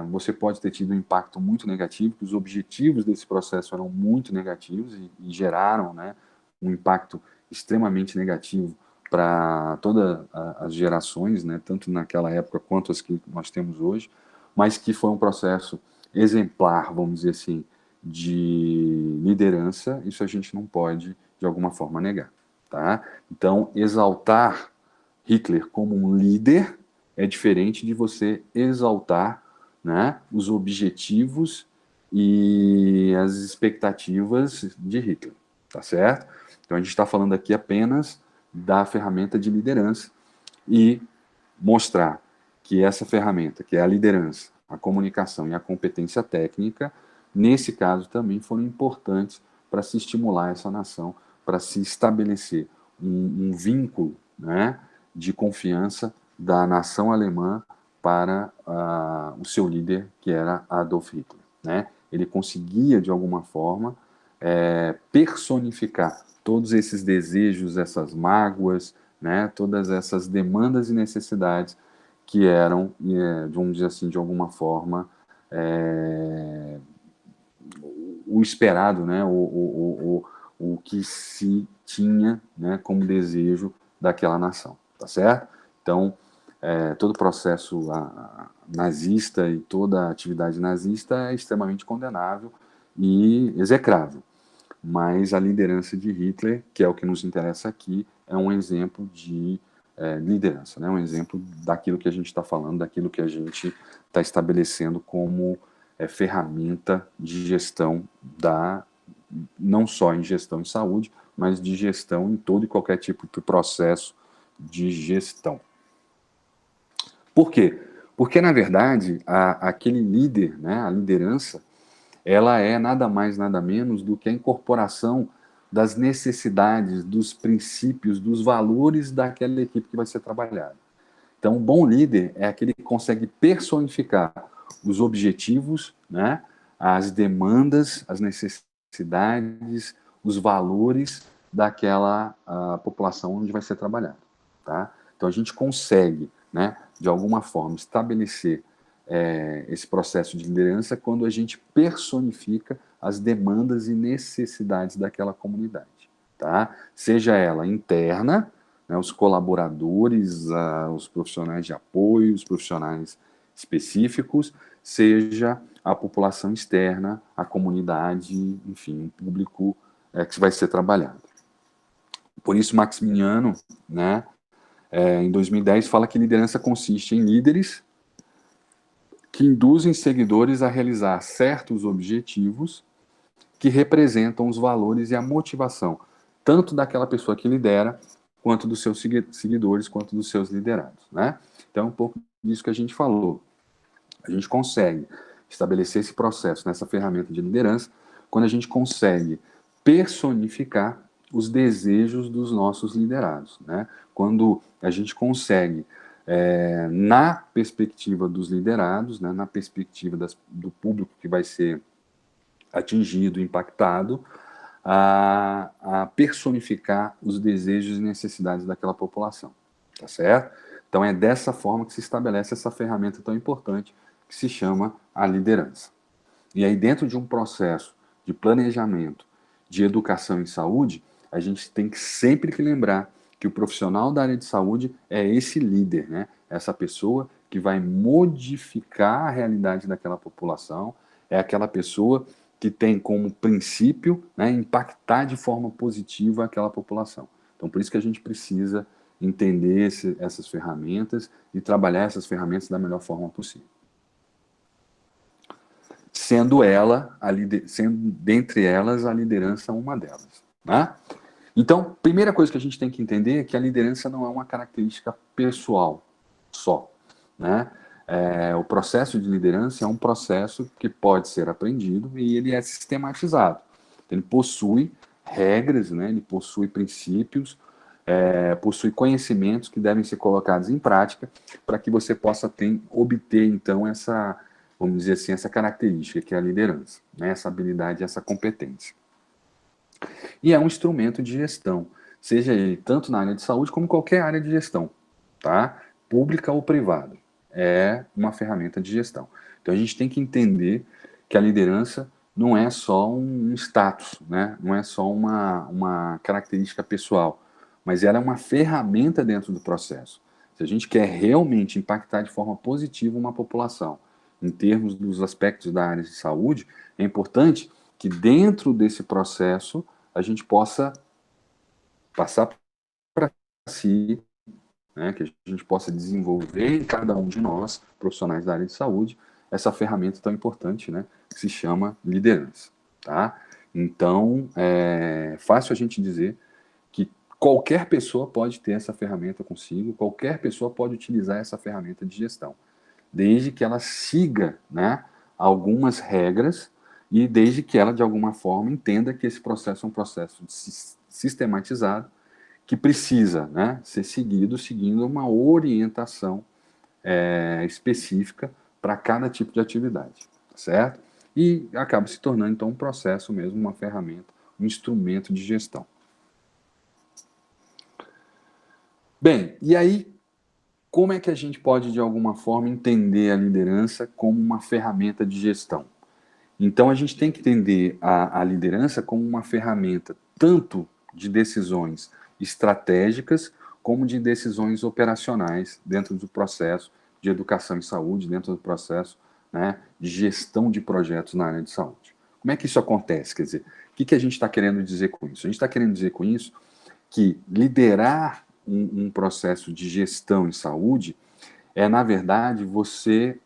você pode ter tido um impacto muito negativo, que os objetivos desse processo eram muito negativos e geraram, né, um impacto extremamente negativo para todas as gerações, né, tanto naquela época quanto as que nós temos hoje, mas que foi um processo exemplar, vamos dizer assim, de liderança, isso a gente não pode, de alguma forma, negar. Tá? Então, exaltar Hitler como um líder é diferente de você exaltar, né, os objetivos e as expectativas de Hitler, tá certo? Então, a gente está falando aqui apenas da ferramenta de liderança e mostrar que essa ferramenta, que é a liderança, a comunicação e a competência técnica, nesse caso também foram importantes para se estimular essa nação, para se estabelecer um vínculo, né, de confiança da nação alemã para o seu líder, que era Adolf Hitler. Né? Ele conseguia, de alguma forma, personificar todos esses desejos, essas mágoas, né, todas essas demandas e necessidades que eram, vamos dizer assim, de alguma forma, o esperado, né, o que se tinha, né, como desejo daquela nação, tá certo? Então, todo o processo nazista e toda a atividade nazista é extremamente condenável e execrável. Mas a liderança de Hitler, que é o que nos interessa aqui, é um exemplo de liderança, né? Um exemplo daquilo que a gente está falando, daquilo que a gente está estabelecendo como ferramenta de gestão não só em gestão em saúde, mas de gestão em todo e qualquer tipo de processo de gestão. Por quê? Porque, na verdade, aquele líder, né, a liderança, ela é nada mais, nada menos do que a incorporação das necessidades, dos princípios, dos valores daquela equipe que vai ser trabalhada. Então, um bom líder é aquele que consegue personificar os objetivos, né, as demandas, as necessidades, os valores daquela população onde vai ser trabalhado. Tá? Então, a gente consegue, né, de alguma forma, estabelecer esse processo de liderança quando a gente personifica as demandas e necessidades daquela comunidade. Tá? Seja ela interna, né, os colaboradores, os profissionais de apoio, os profissionais específicos, seja a população externa, a comunidade, enfim, o público que vai ser trabalhado. Por isso, Maximiano, né, em 2010, fala que liderança consiste em líderes que induzem seguidores a realizar certos objetivos que representam os valores e a motivação, tanto daquela pessoa que lidera, quanto dos seus seguidores, quanto dos seus liderados. Né? Então, é um pouco disso que a gente falou. A gente consegue estabelecer esse processo nessa ferramenta de liderança quando a gente consegue personificar os desejos dos nossos liderados. Né? Quando a gente consegue, na perspectiva dos liderados, né, na perspectiva do público que vai ser atingido, impactado, a personificar os desejos e necessidades daquela população, tá certo? Então é dessa forma que se estabelece essa ferramenta tão importante que se chama a liderança. E aí dentro de um processo de planejamento de educação em saúde, a gente tem que sempre que lembrar que o profissional da área de saúde é esse líder, né? Essa pessoa que vai modificar a realidade daquela população, é aquela pessoa que tem como princípio, né, impactar de forma positiva aquela população. Então, por isso que a gente precisa entender essas ferramentas e trabalhar essas ferramentas da melhor forma possível. sendo dentre elas, a liderança uma delas, né? Então, primeira coisa que a gente tem que entender é que a liderança não é uma característica pessoal só, né? O processo de liderança é um processo que pode ser aprendido e ele é sistematizado. Ele possui regras, né? Ele possui princípios, possui conhecimentos que devem ser colocados em prática para que você possa obter, então, essa, vamos dizer assim, essa característica que é a liderança, né? Essa habilidade, essa competência. E é um instrumento de gestão, seja ele tanto na área de saúde como qualquer área de gestão, tá? Pública ou privada. É uma ferramenta de gestão. Então a gente tem que entender que a liderança não é só um status, né? Não é só uma característica pessoal, mas ela é uma ferramenta dentro do processo. Se a gente quer realmente impactar de forma positiva uma população, em termos dos aspectos da área de saúde, é importante que dentro desse processo a gente possa passar para si, né, que a gente possa desenvolver em cada um de nós, profissionais da área de saúde, essa ferramenta tão importante, né, que se chama liderança, tá? Então, é fácil a gente dizer que qualquer pessoa pode ter essa ferramenta consigo, qualquer pessoa pode utilizar essa ferramenta de gestão, desde que ela siga, né, algumas regras e desde que ela, de alguma forma, entenda que esse processo é um processo sistematizado que precisa, né, ser seguindo uma orientação específica para cada tipo de atividade, certo? E acaba se tornando, então, um processo mesmo, uma ferramenta, um instrumento de gestão. Bem, e aí, como é que a gente pode, de alguma forma, entender a liderança como uma ferramenta de gestão? Então, a gente tem que entender a liderança como uma ferramenta tanto de decisões estratégicas como de decisões operacionais dentro do processo de educação e saúde, dentro do processo, né, de gestão de projetos na área de saúde. Como é que isso acontece? Quer dizer, o que a gente está querendo dizer com isso? A gente está querendo dizer com isso que liderar um processo de gestão em saúde é, na verdade, você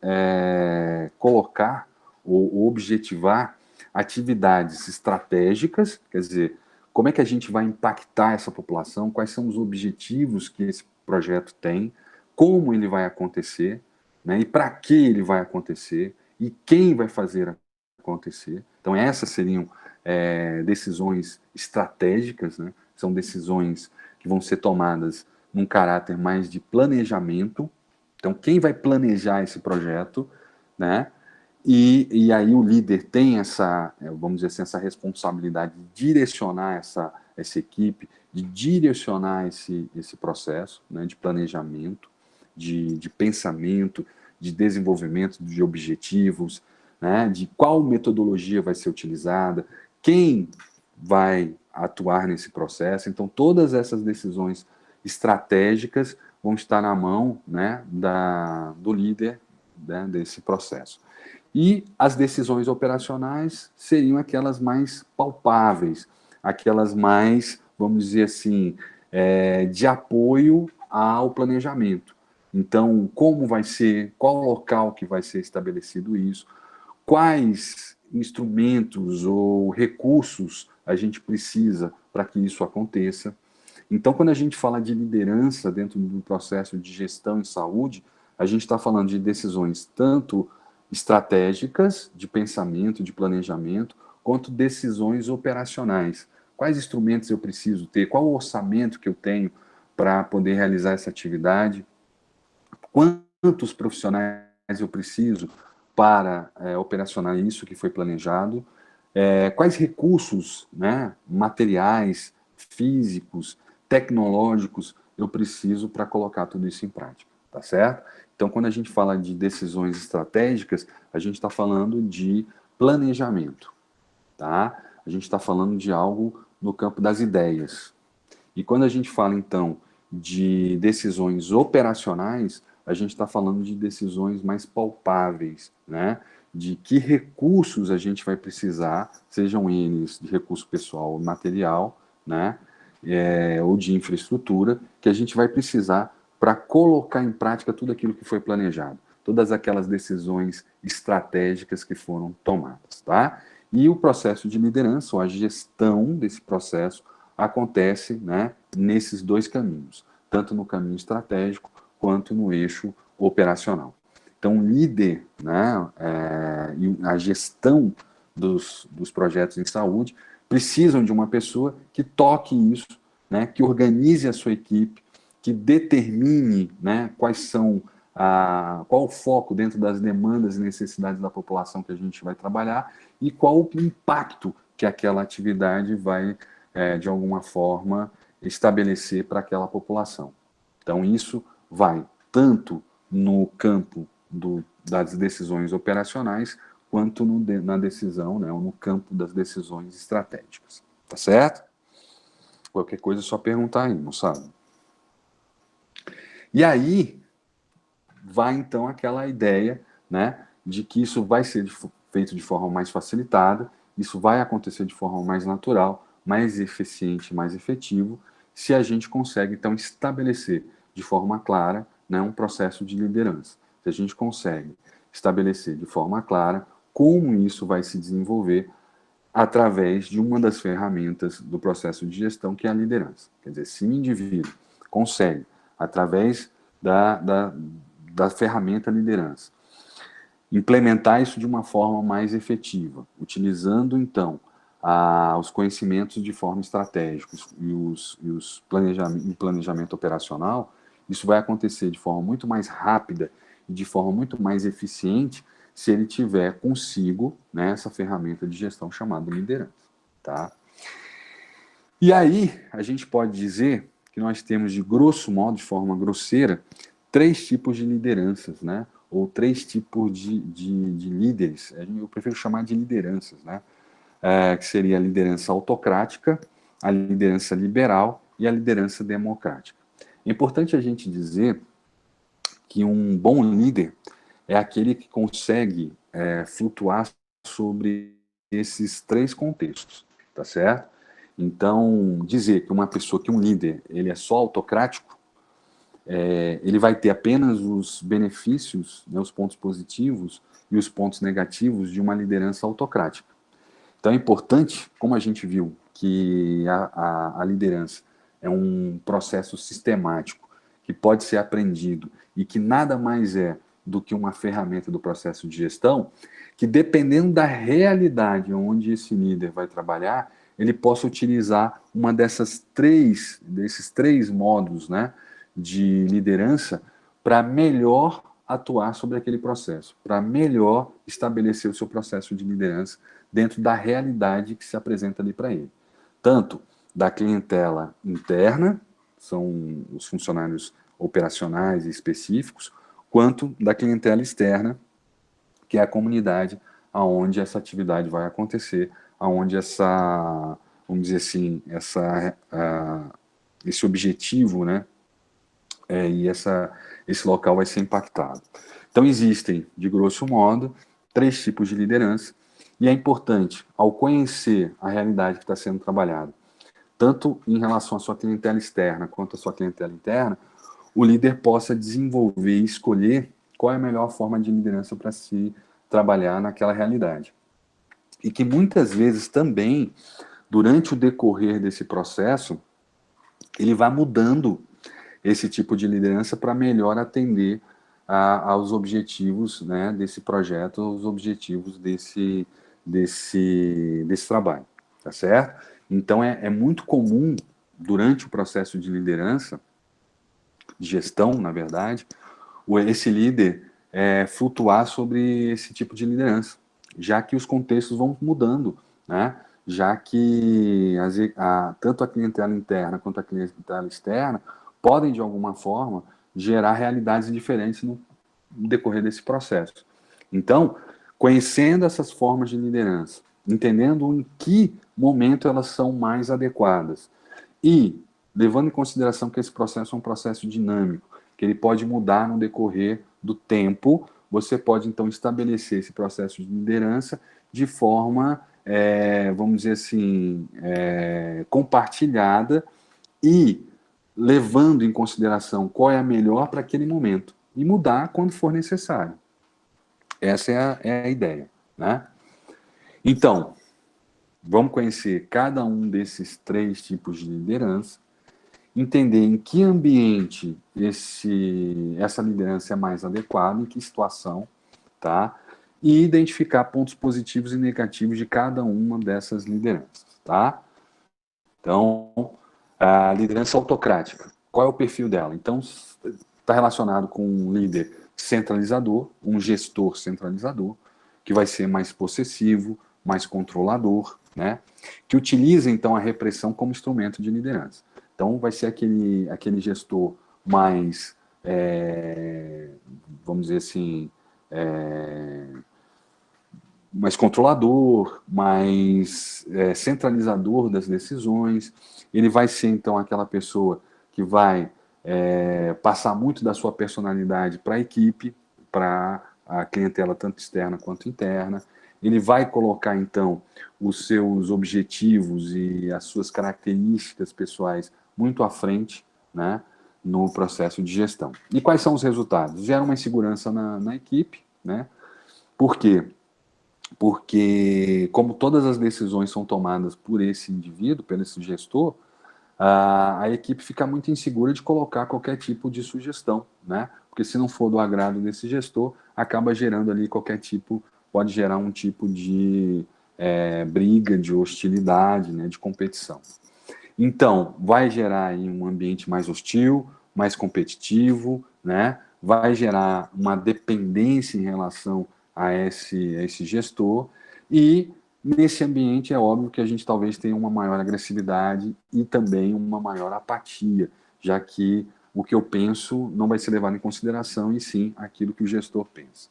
colocar ou objetivar atividades estratégicas, quer dizer, como é que a gente vai impactar essa população, quais são os objetivos que esse projeto tem, como ele vai acontecer, né, e para que ele vai acontecer, e quem vai fazer acontecer. Então, essas seriam decisões estratégicas, né, são decisões que vão ser tomadas num caráter mais de planejamento. Então, quem vai planejar esse projeto, né? E aí o líder tem essa, vamos dizer assim, essa responsabilidade de direcionar essa equipe, de direcionar esse processo, né, de planejamento, de pensamento, de desenvolvimento de objetivos, né, de qual metodologia vai ser utilizada, quem vai atuar nesse processo. Então, todas essas decisões estratégicas vão estar na mão, né, do líder, né, desse processo. E as decisões operacionais seriam aquelas mais palpáveis, aquelas mais, vamos dizer assim, de apoio ao planejamento. Então, como vai ser, qual local que vai ser estabelecido isso, quais instrumentos ou recursos a gente precisa para que isso aconteça. Então, quando a gente fala de liderança dentro do processo de gestão em saúde, a gente está falando de decisões tanto estratégicas, de pensamento, de planejamento, quanto decisões operacionais. Quais instrumentos eu preciso ter? Qual o orçamento que eu tenho para poder realizar essa atividade? Quantos profissionais eu preciso para operacionar isso que foi planejado? Quais recursos, né, materiais, físicos, tecnológicos eu preciso para colocar tudo isso em prática, tá certo? Então, quando a gente fala de decisões estratégicas, a gente está falando de planejamento, tá? A gente está falando de algo no campo das ideias. E quando a gente fala, então, de decisões operacionais, a gente está falando de decisões mais palpáveis, né? De que recursos a gente vai precisar, sejam eles de recurso pessoal ou material, né? Ou de infraestrutura, que a gente vai precisar para colocar em prática tudo aquilo que foi planejado. Todas aquelas decisões estratégicas que foram tomadas, tá? E o processo de liderança, ou a gestão desse processo, acontece, né, nesses dois caminhos, tanto no caminho estratégico quanto no eixo operacional. Então, o líder, né, e a gestão dos projetos em saúde precisam de uma pessoa que toque isso, né, que organize a sua equipe, que determine, né, qual o foco dentro das demandas e necessidades da população que a gente vai trabalhar e qual o impacto que aquela atividade vai, de alguma forma, estabelecer para aquela população. Então, isso vai tanto no campo das decisões operacionais, quanto na decisão, né, ou no campo das decisões estratégicas. Tá certo? Qualquer coisa é só perguntar aí, moçada. E aí, vai então aquela ideia, né, de que isso vai ser feito de forma mais facilitada, isso vai acontecer de forma mais natural, mais eficiente, mais efetivo, se a gente consegue então estabelecer de forma clara, né, um processo de liderança. Se a gente consegue estabelecer de forma clara como isso vai se desenvolver através de uma das ferramentas do processo de gestão, que é a liderança. Quer dizer, se o indivíduo consegue, através da ferramenta liderança, implementar isso de uma forma mais efetiva, utilizando, então, os conhecimentos de forma estratégica e o planejamento operacional, isso vai acontecer de forma muito mais rápida e de forma muito mais eficiente se ele tiver consigo, né, essa ferramenta de gestão chamada liderança. Tá? E aí, a gente pode dizer que nós temos, de grosso modo, de forma grosseira, 3 tipos de lideranças, né? Ou 3 tipos de líderes. Eu prefiro chamar de lideranças, né? Que seria a liderança autocrática, a liderança liberal e a liderança democrática. É importante a gente dizer que um bom líder é aquele que consegue flutuar sobre esses 3 contextos, tá certo? Então, dizer que uma pessoa, que um líder, ele é só autocrático, ele vai ter apenas os benefícios, né, os pontos positivos e os pontos negativos de uma liderança autocrática. Então é importante, como a gente viu, que a liderança é um processo sistemático que pode ser aprendido e que nada mais é do que uma ferramenta do processo de gestão, que dependendo da realidade onde esse líder vai trabalhar, ele possa utilizar uma desses três modos, né, de liderança para melhor atuar sobre aquele processo, para melhor estabelecer o seu processo de liderança dentro da realidade que se apresenta ali para ele. Tanto da clientela interna, são os funcionários operacionais e específicos, quanto da clientela externa, que é a comunidade aonde essa atividade vai acontecer, aonde vamos dizer assim, esse objetivo, né, e esse local vai ser impactado. Então existem, de grosso modo, 3 tipos de liderança, e é importante, ao conhecer a realidade que está sendo trabalhada, tanto em relação à sua clientela externa quanto à sua clientela interna, o líder possa desenvolver e escolher qual é a melhor forma de liderança para se trabalhar naquela realidade. E que muitas vezes também, durante o decorrer desse processo, ele vai mudando esse tipo de liderança para melhor atender aos objetivos, né, desse projeto, aos objetivos desse trabalho, tá certo? Então é muito comum, durante o processo de liderança, de gestão, na verdade, esse líder flutuar sobre esse tipo de liderança, já que os contextos vão mudando, né? Já que tanto a clientela interna quanto a clientela externa podem, de alguma forma, gerar realidades diferentes no decorrer desse processo. Então, conhecendo essas formas de liderança, entendendo em que momento elas são mais adequadas e levando em consideração que esse processo é um processo dinâmico, que ele pode mudar no decorrer do tempo, você pode, então, estabelecer esse processo de liderança de forma, vamos dizer assim, compartilhada e levando em consideração qual é a melhor para aquele momento e mudar quando for necessário. Essa é a ideia, né? Então, vamos conhecer cada um desses 3 tipos de liderança, entender em que ambiente essa liderança é mais adequada, em que situação, tá? E identificar pontos positivos e negativos de cada uma dessas lideranças, tá? Então, a liderança autocrática, qual é o perfil dela? Então, está relacionado com um líder centralizador, um gestor centralizador, que vai ser mais possessivo, mais controlador, né? Que utiliza, então, a repressão como instrumento de liderança. Então, vai ser aquele gestor mais, vamos dizer assim, mais controlador, mais centralizador das decisões. Ele vai ser, então, aquela pessoa que vai passar muito da sua personalidade para a equipe, para a clientela tanto externa quanto interna. Ele vai colocar, então, os seus objetivos e as suas características pessoais muito à frente, né, no processo de gestão. E quais são os resultados? Gera uma insegurança na equipe, né? Por quê? Porque, como todas as decisões são tomadas por esse indivíduo, pelo esse gestor, a equipe fica muito insegura de colocar qualquer tipo de sugestão, né? Porque se não for do agrado desse gestor, acaba gerando ali qualquer tipo, pode gerar um tipo de briga, de hostilidade, né, de competição. Então, vai gerar aí um ambiente mais hostil, mais competitivo, né? Vai gerar uma dependência em relação a esse gestor, e nesse ambiente é óbvio que a gente talvez tenha uma maior agressividade e também uma maior apatia, já que o que eu penso não vai ser levado em consideração, e sim aquilo que o gestor pensa.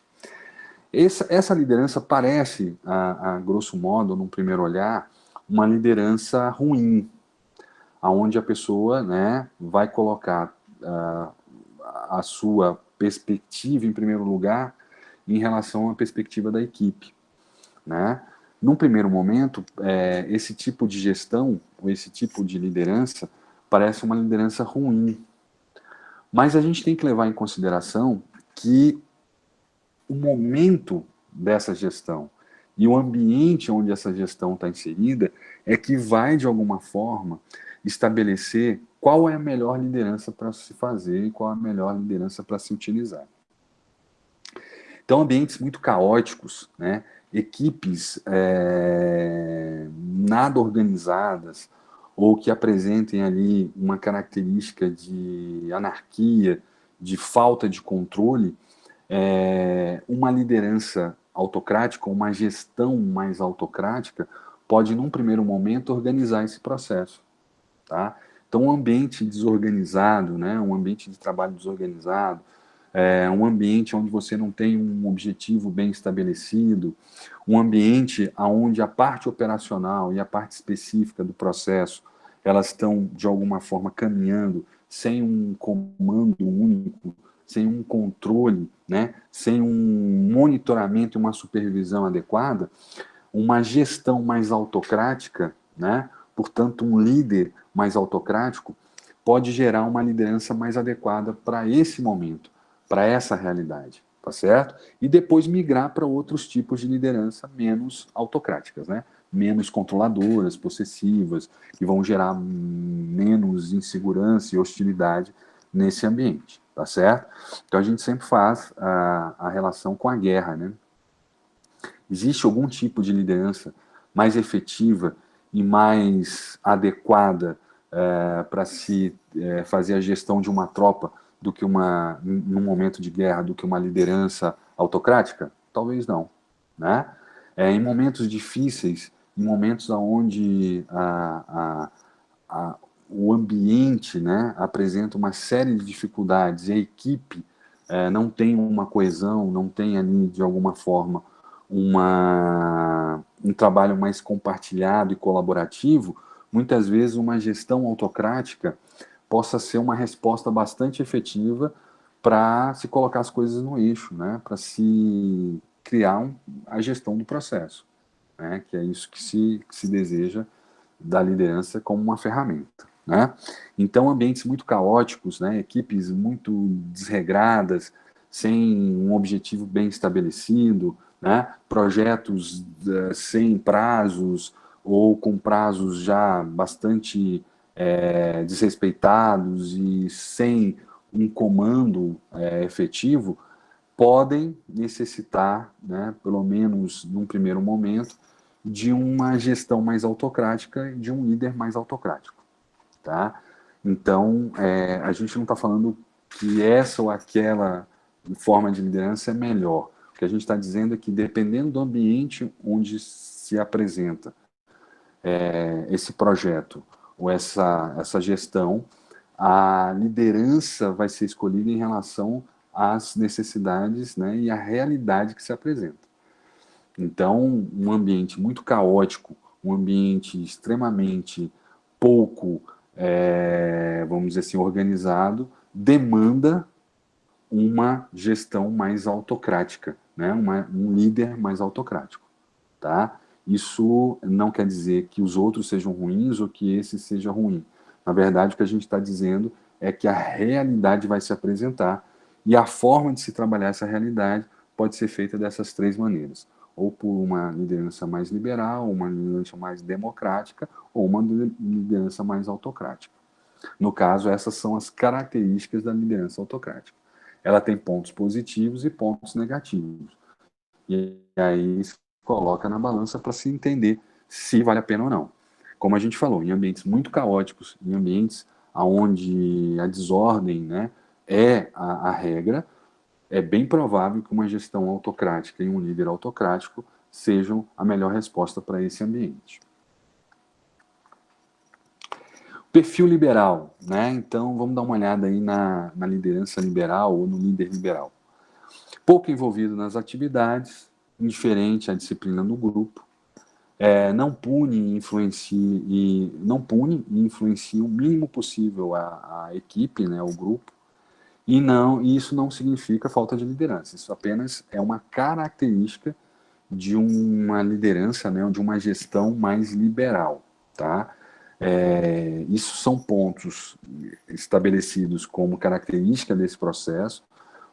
Essa liderança parece, a grosso modo, num primeiro olhar, uma liderança ruim, aonde a pessoa, né, vai colocar a sua perspectiva em primeiro lugar em relação à perspectiva da equipe, né? Num primeiro momento, esse tipo de gestão, ou esse tipo de liderança, parece uma liderança ruim. Mas a gente tem que levar em consideração que o momento dessa gestão e o ambiente onde essa gestão está inserida é que vai, de alguma forma, estabelecer qual é a melhor liderança para se fazer e qual é a melhor liderança para se utilizar. Então, ambientes muito caóticos, né? Equipes nada organizadas ou que apresentem ali uma característica de anarquia, de falta de controle, uma liderança autocrática, uma gestão mais autocrática, pode, num primeiro momento, organizar esse processo. Tá? Então, um ambiente desorganizado, né, um ambiente de trabalho desorganizado, um ambiente onde você não tem um objetivo bem estabelecido, um ambiente onde a parte operacional e a parte específica do processo, elas estão, de alguma forma, caminhando sem um comando único, sem um controle, né, sem um monitoramento e uma supervisão adequada, uma gestão mais autocrática, né, portanto, um líder mais autocrático, pode gerar uma liderança mais adequada para esse momento, para essa realidade, tá certo? E depois migrar para outros tipos de liderança menos autocráticas, né? Menos controladoras, possessivas, que vão gerar menos insegurança e hostilidade nesse ambiente, tá certo? Então a gente sempre faz a relação com a guerra, né? Existe algum tipo de liderança mais efetiva e mais adequada para se fazer a gestão de uma tropa do que num momento de guerra, do que uma liderança autocrática? Talvez não, né? Em momentos difíceis, em momentos onde o ambiente, né, apresenta uma série de dificuldades e a equipe não tem uma coesão, não tem ali, de alguma forma, um trabalho mais compartilhado e colaborativo, muitas vezes uma gestão autocrática possa ser uma resposta bastante efetiva para se colocar as coisas no eixo, né? Para se criar a gestão do processo, né? Que é isso que se deseja da liderança como uma ferramenta, né? Então, ambientes muito caóticos, né? Equipes muito desregradas, sem um objetivo bem estabelecido, né? Projetos sem prazos ou com prazos já bastante desrespeitados e sem um comando efetivo, podem necessitar, né, pelo menos num primeiro momento, de uma gestão mais autocrática e de um líder mais autocrático, tá? Então, a gente não está falando que essa ou aquela forma de liderança é melhor. O que a gente está dizendo é que, dependendo do ambiente onde se apresenta esse projeto ou essa gestão, a liderança vai ser escolhida em relação às necessidades, né, e à realidade que se apresenta. Então, um ambiente muito caótico, um ambiente extremamente pouco, vamos dizer assim, organizado, demanda uma gestão mais autocrática, né? Um líder mais autocrático, tá? Isso não quer dizer que os outros sejam ruins ou que esse seja ruim. Na verdade, o que a gente está dizendo é que a realidade vai se apresentar e a forma de se trabalhar essa realidade pode ser feita dessas três maneiras: ou por uma liderança mais liberal, uma liderança mais democrática, ou uma liderança mais autocrática. No caso, essas são as características da liderança autocrática. Ela tem pontos positivos e pontos negativos. E aí se coloca na balança para se entender se vale a pena ou não. Como a gente falou, em ambientes muito caóticos, em ambientes onde a desordem, né, é a regra, é bem provável que uma gestão autocrática e um líder autocrático sejam a melhor resposta para esse ambiente. Perfil liberal, né? Então vamos dar uma olhada aí na liderança liberal ou no líder liberal. Pouco envolvido nas atividades, indiferente à disciplina do grupo, não pune e influencia o mínimo possível a equipe, né, o grupo, e isso não significa falta de liderança. Isso apenas é uma característica de uma liderança, né, de uma gestão mais liberal, tá? Isso são pontos estabelecidos como característica desse processo,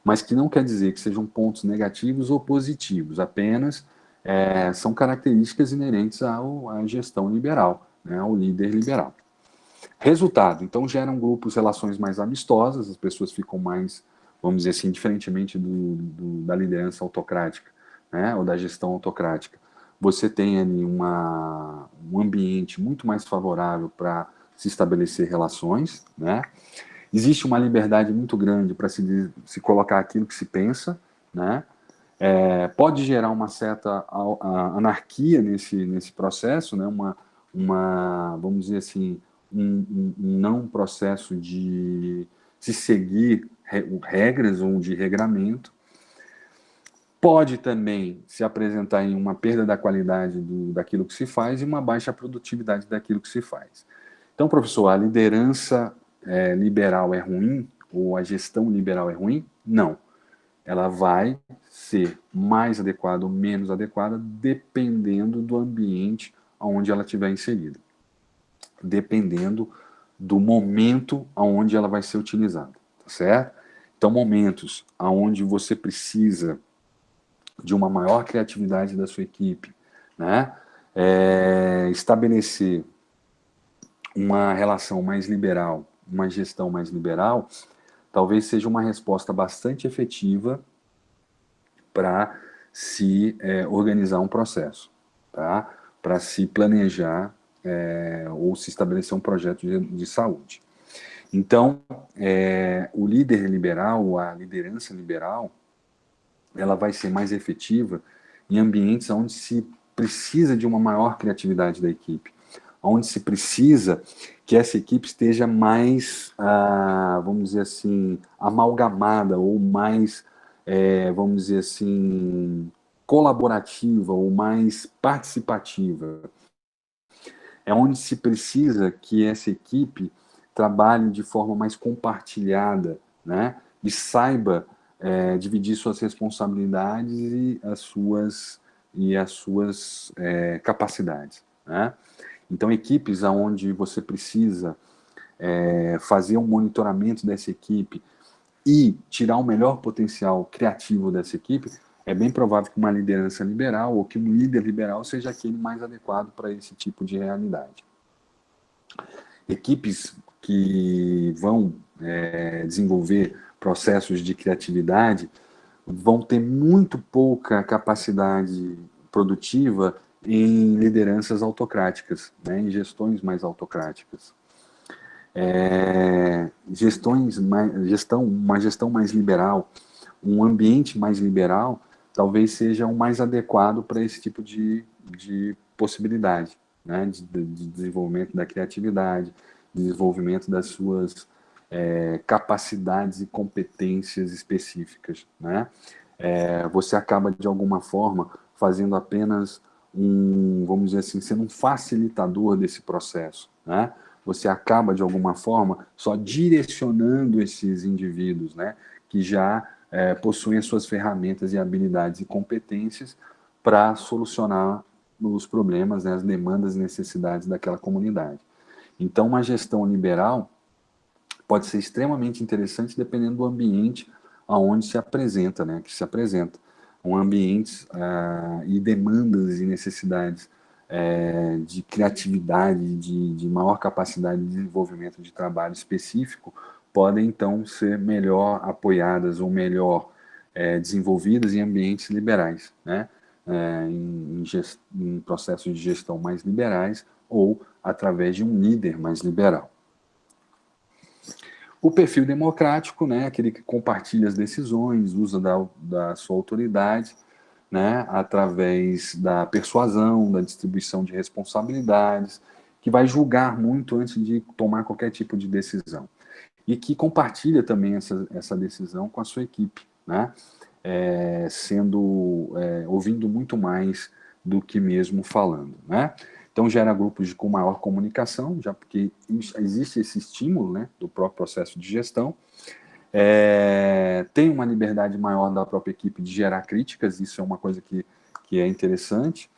mas que não quer dizer que sejam pontos negativos ou positivos, apenas são características inerentes à gestão liberal, né, ao líder liberal. Resultado, então geram grupos, relações mais amistosas, as pessoas ficam mais, vamos dizer assim, diferentemente da liderança autocrática, né, ou da gestão autocrática. Você tem ali um ambiente muito mais favorável para se estabelecer relações, né? Existe uma liberdade muito grande para se colocar aquilo que se pensa, né? Pode gerar uma certa anarquia nesse processo, né? Vamos dizer assim, um não processo de se seguir regras ou de regramento. Pode também se apresentar em uma perda da qualidade daquilo que se faz e uma baixa produtividade daquilo que se faz. Então, professor, a liderança liberal é ruim? Ou a gestão liberal é ruim? Não. Ela vai ser mais adequada ou menos adequada dependendo do ambiente onde ela estiver inserida. Dependendo do momento onde ela vai ser utilizada, tá certo? Então, momentos onde você precisa de uma maior criatividade da sua equipe, né? Estabelecer uma relação mais liberal, uma gestão mais liberal, talvez seja uma resposta bastante efetiva para se organizar um processo, tá? Para se planejar ou se estabelecer um projeto de saúde. Então, o líder liberal, a liderança liberal, ela vai ser mais efetiva em ambientes onde se precisa de uma maior criatividade da equipe, onde se precisa que essa equipe esteja mais, vamos dizer assim, amalgamada ou mais, vamos dizer assim, colaborativa ou mais participativa. É onde se precisa que essa equipe trabalhe de forma mais compartilhada, né? E saiba dividir suas responsabilidades e as suas capacidades, né? Então, equipes onde você precisa fazer um monitoramento dessa equipe, e tirar o melhor potencial criativo dessa equipe, é bem provável que uma liderança liberal ou que um líder liberal seja aquele mais adequado para esse tipo de realidade. Equipes que vão desenvolver processos de criatividade vão ter muito pouca capacidade produtiva em lideranças autocráticas, né, em gestões mais autocráticas. Uma gestão mais liberal, um ambiente mais liberal, talvez seja o mais adequado para esse tipo de possibilidade, né, de desenvolvimento da criatividade, desenvolvimento das suas capacidades e competências específicas, né? Você acaba, de alguma forma, fazendo apenas vamos dizer assim, sendo um facilitador desse processo, né? Você acaba, de alguma forma, só direcionando esses indivíduos, né, que já possuem as suas ferramentas e habilidades e competências para solucionar os problemas, né, as demandas e necessidades daquela comunidade. Então, uma gestão liberal pode ser extremamente interessante dependendo do ambiente aonde se apresenta, né, que se apresenta. Um ambiente e demandas e necessidades de criatividade, de maior capacidade de desenvolvimento de trabalho específico, podem então ser melhor apoiadas ou melhor desenvolvidas em ambientes liberais, né? Em processos de gestão mais liberais ou através de um líder mais liberal. O perfil democrático, né, aquele que compartilha as decisões, usa da sua autoridade, né, através da persuasão, da distribuição de responsabilidades, que vai julgar muito antes de tomar qualquer tipo de decisão. E que compartilha também essa decisão com a sua equipe, né, ouvindo muito mais do que mesmo falando, né. Então, gera grupos com maior comunicação, já porque existe esse estímulo, né, do próprio processo de gestão. Tem uma liberdade maior da própria equipe de gerar críticas, isso é uma coisa que é interessante.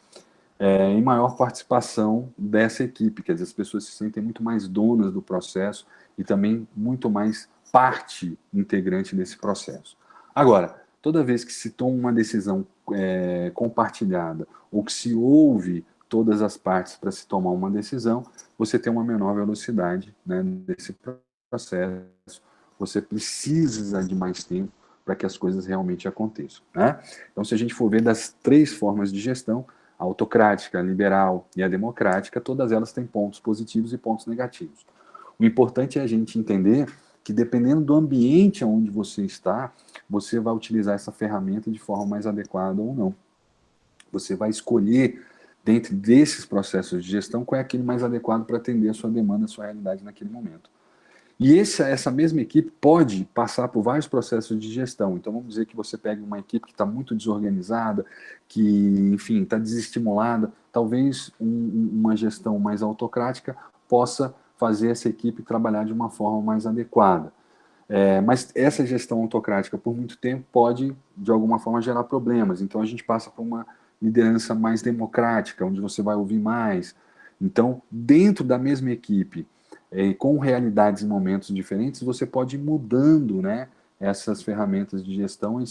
E maior participação dessa equipe, quer dizer, as pessoas se sentem muito mais donas do processo e também muito mais parte integrante desse processo. Agora, toda vez que se toma uma decisão compartilhada ou que se ouve todas as partes para se tomar uma decisão, você tem uma menor velocidade, né, desse processo. Você precisa de mais tempo para que as coisas realmente aconteçam, né? Então, se a gente for ver das 3 formas de gestão, a autocrática, a liberal e a democrática, todas elas têm pontos positivos e pontos negativos. O importante é a gente entender que, dependendo do ambiente onde você está, você vai utilizar essa ferramenta de forma mais adequada ou não. Você vai escolher, dentro desses processos de gestão, qual é aquele mais adequado para atender a sua demanda, a sua realidade naquele momento. E essa mesma equipe pode passar por vários processos de gestão. Então, vamos dizer que você pega uma equipe que está muito desorganizada, que, enfim, está desestimulada. Talvez uma gestão mais autocrática possa fazer essa equipe trabalhar de uma forma mais adequada. Mas essa gestão autocrática, por muito tempo, pode, de alguma forma, gerar problemas. Então, a gente passa por uma liderança mais democrática, onde você vai ouvir mais. Então, dentro da mesma equipe, com realidades e momentos diferentes, você pode ir mudando, né, essas ferramentas de gestão,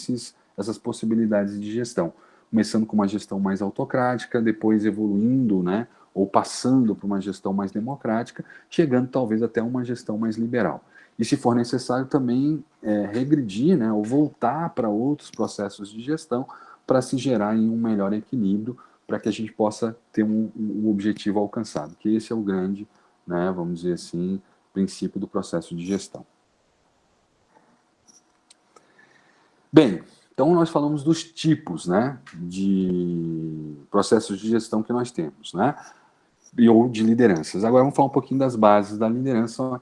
essas possibilidades de gestão. Começando com uma gestão mais autocrática, depois evoluindo, né, ou passando para uma gestão mais democrática, chegando talvez até uma gestão mais liberal. E se for necessário também regredir, né, ou voltar para outros processos de gestão para se gerar em um melhor equilíbrio, para que a gente possa ter um objetivo alcançado, que esse é o grande, né, vamos dizer assim, princípio do processo de gestão. Bem, então nós falamos dos tipos, né, de processos de gestão que nós temos, né, ou de lideranças. Agora vamos falar um pouquinho das bases da liderança, são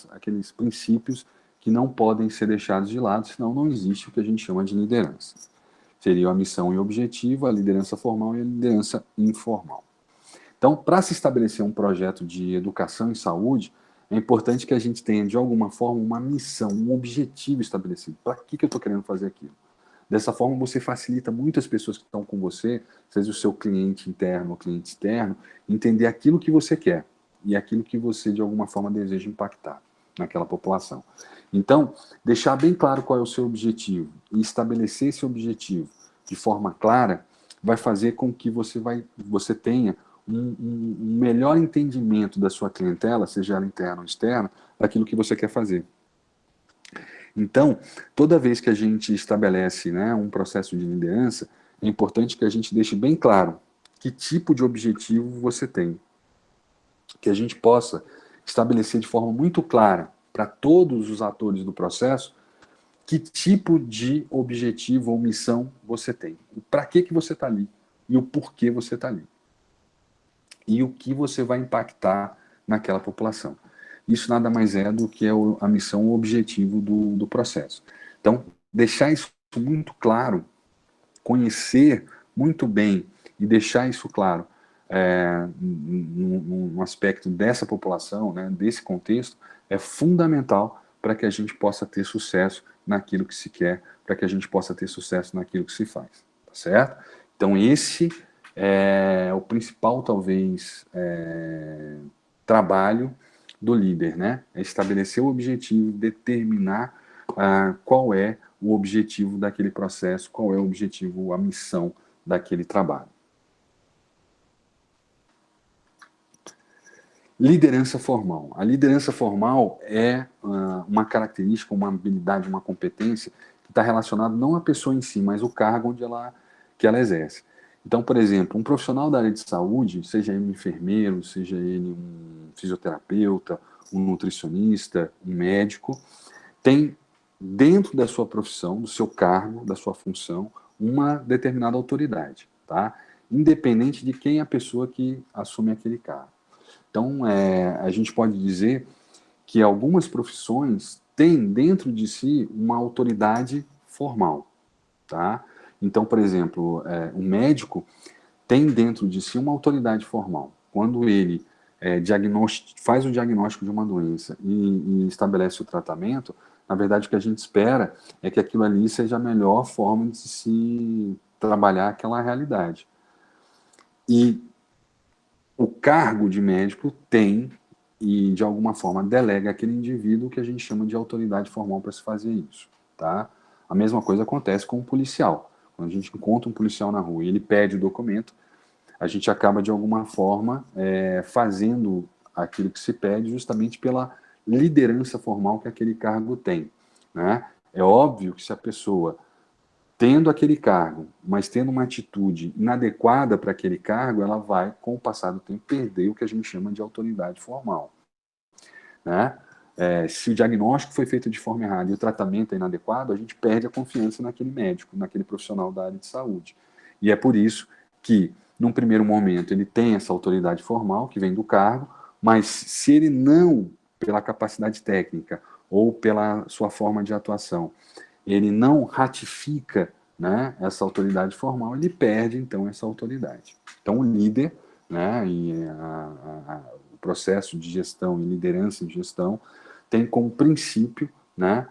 aqueles princípios que não podem ser deixados de lado, senão não existe o que a gente chama de liderança. Seria a missão e objetivo, a liderança formal e a liderança informal. Então, para se estabelecer um projeto de educação e saúde, é importante que a gente tenha, de alguma forma, uma missão, um objetivo estabelecido. Para que eu estou querendo fazer aquilo? Dessa forma, você facilita muitas pessoas que estão com você, seja o seu cliente interno ou cliente externo, entender aquilo que você quer e aquilo que você, de alguma forma, deseja impactar naquela população. Então, deixar bem claro qual é o seu objetivo e estabelecer esse objetivo de forma clara vai fazer com que você tenha um melhor entendimento da sua clientela, seja ela interna ou externa, daquilo que você quer fazer. Então, toda vez que a gente estabelece, né, um processo de liderança, é importante que a gente deixe bem claro que tipo de objetivo você tem. Que a gente possa estabelecer de forma muito clara para todos os atores do processo que tipo de objetivo ou missão você tem. Para que você está ali e o porquê você está ali. E o que você vai impactar naquela população. Isso nada mais é do que a missão, o objetivo do processo. Então, deixar isso muito claro, conhecer muito bem e deixar isso claro num aspecto dessa população, né, desse contexto, é fundamental para que a gente possa ter sucesso naquilo que se quer, para que a gente possa ter sucesso naquilo que se faz, tá certo? Então esse é o principal, talvez, trabalho do líder, né? É estabelecer o objetivo, determinar qual é o objetivo daquele processo, qual é o objetivo, a missão daquele trabalho. Liderança formal. A liderança formal é uma característica, uma habilidade, uma competência que está relacionada não à pessoa em si, mas o cargo que ela exerce. Então, por exemplo, um profissional da área de saúde, seja ele um enfermeiro, seja ele um fisioterapeuta, um nutricionista, um médico, tem dentro da sua profissão, do seu cargo, da sua função, uma determinada autoridade, tá? Independente de quem é a pessoa que assume aquele cargo. Então, a gente pode dizer que algumas profissões têm dentro de si uma autoridade formal, tá? Então, por exemplo, um médico tem dentro de si uma autoridade formal. Quando ele faz o diagnóstico de uma doença e estabelece o tratamento, na verdade o que a gente espera é que aquilo ali seja a melhor forma de se trabalhar aquela realidade. E o cargo de médico tem e, de alguma forma, delega aquele indivíduo que a gente chama de autoridade formal para se fazer isso, tá? A mesma coisa acontece com o policial. Quando a gente encontra um policial na rua e ele pede o documento, a gente acaba, de alguma forma, fazendo aquilo que se pede justamente pela liderança formal que aquele cargo tem, né? É óbvio que se a pessoa tendo aquele cargo, mas tendo uma atitude inadequada para aquele cargo, ela vai, com o passar do tempo, perder o que a gente chama de autoridade formal, né? Se o diagnóstico foi feito de forma errada e o tratamento é inadequado, a gente perde a confiança naquele médico, naquele profissional da área de saúde. E é por isso que, num primeiro momento, ele tem essa autoridade formal, que vem do cargo, mas se ele não, pela capacidade técnica ou pela sua forma de atuação, ele não ratifica, né, essa autoridade formal, ele perde, então, essa autoridade. Então, o líder, né, e o processo de gestão e liderança em gestão tem como princípio, né,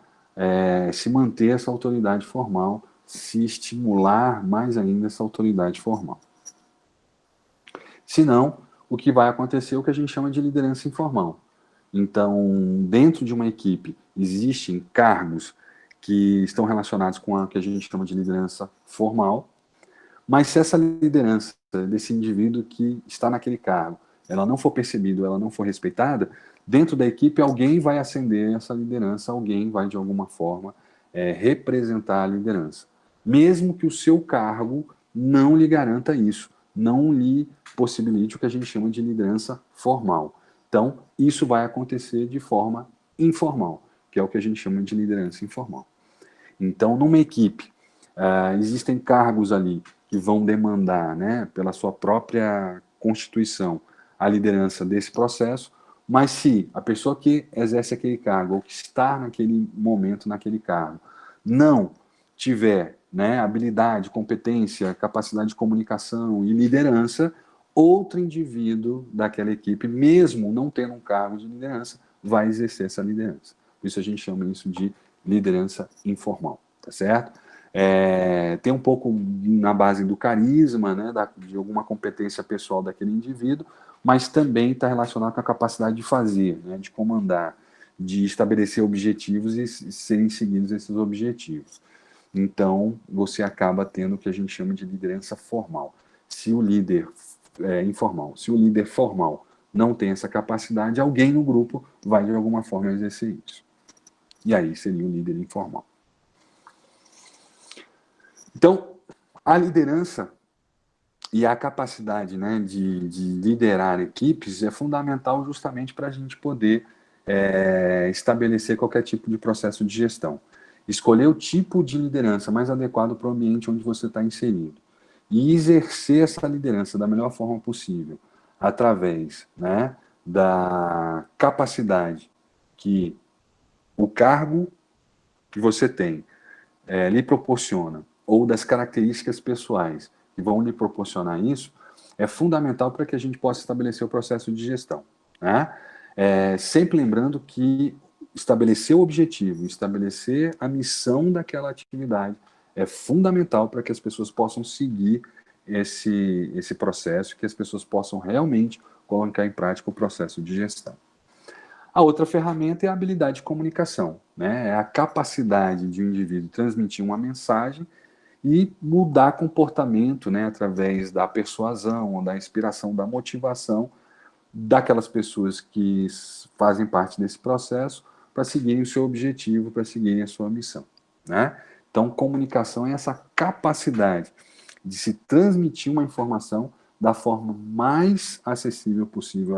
se manter essa autoridade formal, se estimular mais ainda essa autoridade formal. Senão, o que vai acontecer é o que a gente chama de liderança informal. Então, dentro de uma equipe, existem cargos que estão relacionados com a que a gente chama de liderança formal, mas se essa liderança desse indivíduo que está naquele cargo, ela não for percebida, ela não for respeitada, dentro da equipe alguém vai ascender essa liderança, alguém vai de alguma forma representar a liderança. Mesmo que o seu cargo não lhe garanta isso, não lhe possibilite o que a gente chama de liderança formal. Então, isso vai acontecer de forma informal, que é o que a gente chama de liderança informal. Então, numa equipe, existem cargos ali que vão demandar, né, pela sua própria constituição, a liderança desse processo, mas se a pessoa que exerce aquele cargo, ou que está naquele momento naquele cargo, não tiver, né, habilidade, competência, capacidade de comunicação e liderança, outro indivíduo daquela equipe, mesmo não tendo um cargo de liderança, vai exercer essa liderança. Por isso a gente chama isso de liderança informal, tá certo? Tem um pouco na base do carisma, né, de alguma competência pessoal daquele indivíduo, mas também está relacionado com a capacidade de fazer, né, de comandar, de estabelecer objetivos e serem seguidos esses objetivos. Então, você acaba tendo o que a gente chama de liderança formal. Se o líder informal, se o líder formal não tem essa capacidade, alguém no grupo vai, de alguma forma, exercer isso. E aí seria o líder informal. Então, a liderança e a capacidade, né, de liderar equipes é fundamental justamente para a gente poder estabelecer qualquer tipo de processo de gestão. Escolher o tipo de liderança mais adequado para o ambiente onde você está inserido. E exercer essa liderança da melhor forma possível, através, né, da capacidade que o cargo que você tem lhe proporciona, ou das características pessoais que vão lhe proporcionar isso, é fundamental para que a gente possa estabelecer o processo de gestão. Né? Sempre lembrando que estabelecer o objetivo, estabelecer a missão daquela atividade é fundamental para que as pessoas possam seguir esse processo, que as pessoas possam realmente colocar em prática o processo de gestão. A outra ferramenta é a habilidade de comunicação, né? É a capacidade de um indivíduo transmitir uma mensagem e mudar comportamento, né, através da persuasão, da inspiração, da motivação daquelas pessoas que fazem parte desse processo para seguirem o seu objetivo, para seguirem a sua missão, né? Então, comunicação é essa capacidade de se transmitir uma informação da forma mais acessível possível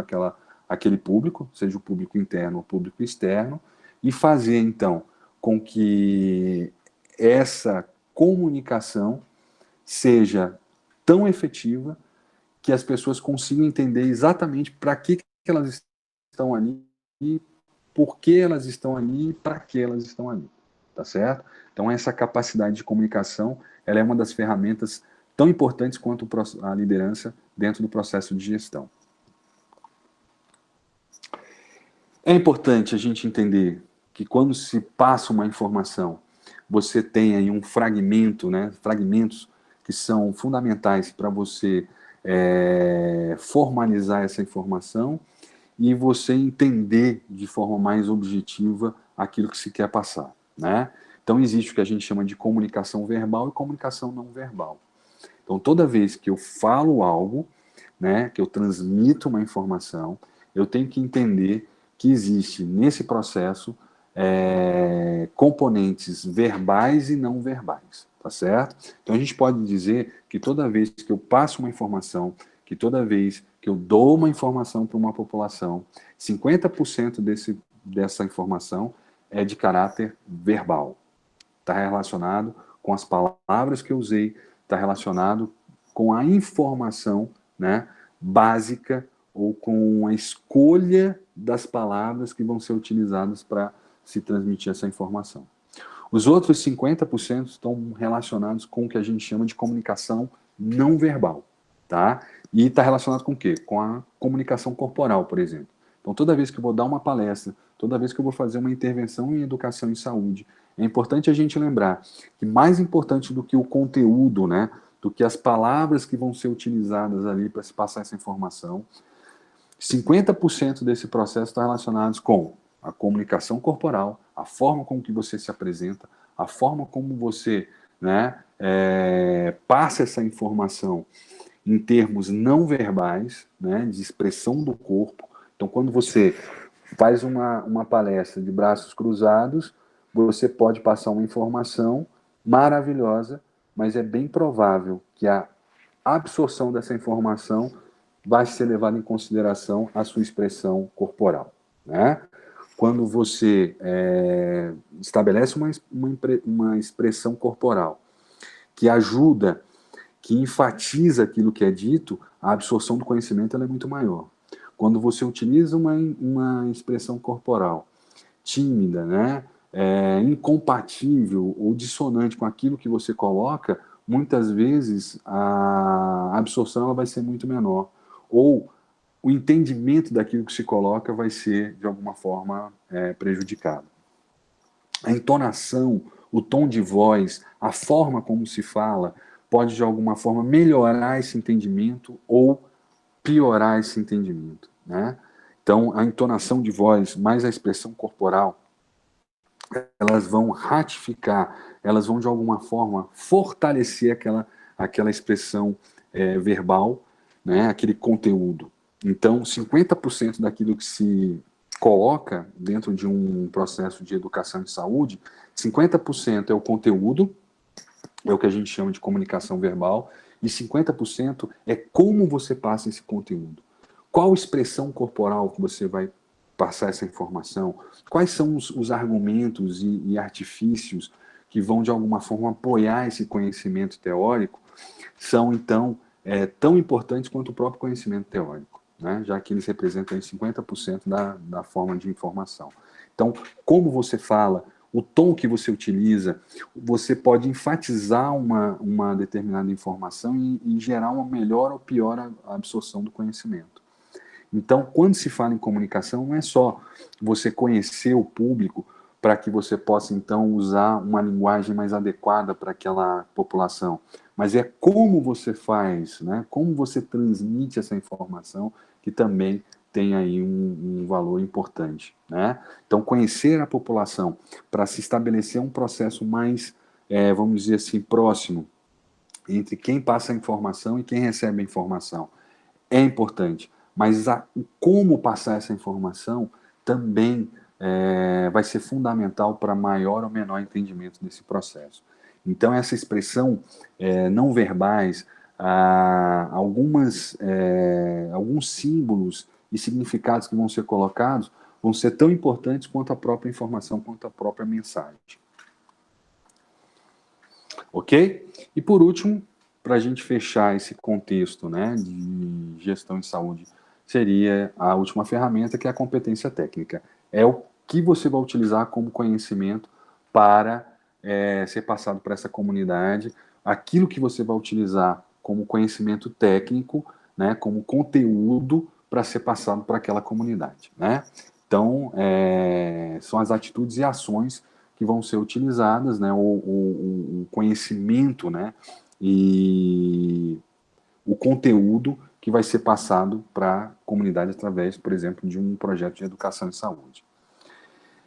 àquele público, seja o público interno ou o público externo, e fazer, então, com que essa comunicação seja tão efetiva que as pessoas consigam entender exatamente para que elas estão ali, e por que elas estão ali e para que elas estão ali, tá certo? Então, essa capacidade de comunicação, ela é uma das ferramentas tão importantes quanto a liderança dentro do processo de gestão. É importante a gente entender que quando se passa uma informação, você tem aí um fragmento, né? Fragmentos que são fundamentais para você formalizar essa informação e você entender de forma mais objetiva aquilo que se quer passar, né? Então, existe o que a gente chama de comunicação verbal e comunicação não verbal. Então, toda vez que eu falo algo, né, que eu transmito uma informação, eu tenho que entender que existe nesse processo componentes verbais e não verbais, tá certo? Então, a gente pode dizer que toda vez que eu passo uma informação, que toda vez que eu dou uma informação para uma população, 50% dessa informação é de caráter verbal. Está relacionado com as palavras que eu usei, está relacionado com a informação, né, básica ou com a escolha das palavras que vão ser utilizadas para se transmitir essa informação. Os outros 50% estão relacionados com o que a gente chama de comunicação não verbal, tá? E está relacionado com o quê? Com a comunicação corporal, por exemplo. Então, toda vez que eu vou dar uma palestra, toda vez que eu vou fazer uma intervenção em educação e saúde, é importante a gente lembrar que mais importante do que o conteúdo, né, do que as palavras que vão ser utilizadas ali para se passar essa informação, 50% desse processo está relacionado com a comunicação corporal, a forma como que você se apresenta, a forma como você, né, passa essa informação em termos não verbais, né, de expressão do corpo. Então, quando você faz uma palestra de braços cruzados, você pode passar uma informação maravilhosa, mas é bem provável que a absorção dessa informação vai ser levada em consideração a sua expressão corporal, né? Quando você estabelece uma expressão corporal que ajuda, que enfatiza aquilo que é dito, a absorção do conhecimento ela é muito maior. Quando você utiliza uma expressão corporal tímida, né, incompatível ou dissonante com aquilo que você coloca, muitas vezes a absorção ela vai ser muito menor. Ou o entendimento daquilo que se coloca vai ser, de alguma forma, prejudicado. A entonação, o tom de voz, a forma como se fala, pode, de alguma forma, melhorar esse entendimento ou piorar esse entendimento, né? Então, a entonação de voz, mais a expressão corporal, elas vão ratificar, elas vão, de alguma forma, fortalecer aquela expressão verbal, né, aquele conteúdo. Então, 50% daquilo que se coloca dentro de um processo de educação de saúde, 50% é o conteúdo, é o que a gente chama de comunicação verbal, e 50% é como você passa esse conteúdo. Qual expressão corporal que você vai passar essa informação? Quais são os argumentos e artifícios que vão, de alguma forma, apoiar esse conhecimento teórico? São, então, tão importantes quanto o próprio conhecimento teórico, né? Já que eles representam 50% da forma de informação. Então, como você fala, o tom que você utiliza, você pode enfatizar uma determinada informação e gerar uma melhor ou pior absorção do conhecimento. Então, quando se fala em comunicação, não é só você conhecer o público para que você possa, então, usar uma linguagem mais adequada para aquela população, mas é como você faz, né? Como você transmite essa informação, que também tem aí um valor importante, né? Então, conhecer a população para se estabelecer um processo mais, vamos dizer assim, próximo entre quem passa a informação e quem recebe a informação é importante, mas como passar essa informação também vai ser fundamental para maior ou menor entendimento desse processo. Então, essa expressão não verbais, alguns símbolos e significados que vão ser colocados vão ser tão importantes quanto a própria informação, quanto a própria mensagem. Ok? E por último, para a gente fechar esse contexto, né, de gestão de saúde, seria a última ferramenta, que é a competência técnica. É o que você vai utilizar como conhecimento para ser passado para essa comunidade, aquilo que você vai utilizar como conhecimento técnico, né, como conteúdo para ser passado para aquela comunidade, né? Então, são as atitudes e ações que vão ser utilizadas, né, o conhecimento, né, e o conteúdo que vai ser passado para a comunidade através, por exemplo, de um projeto de educação e saúde.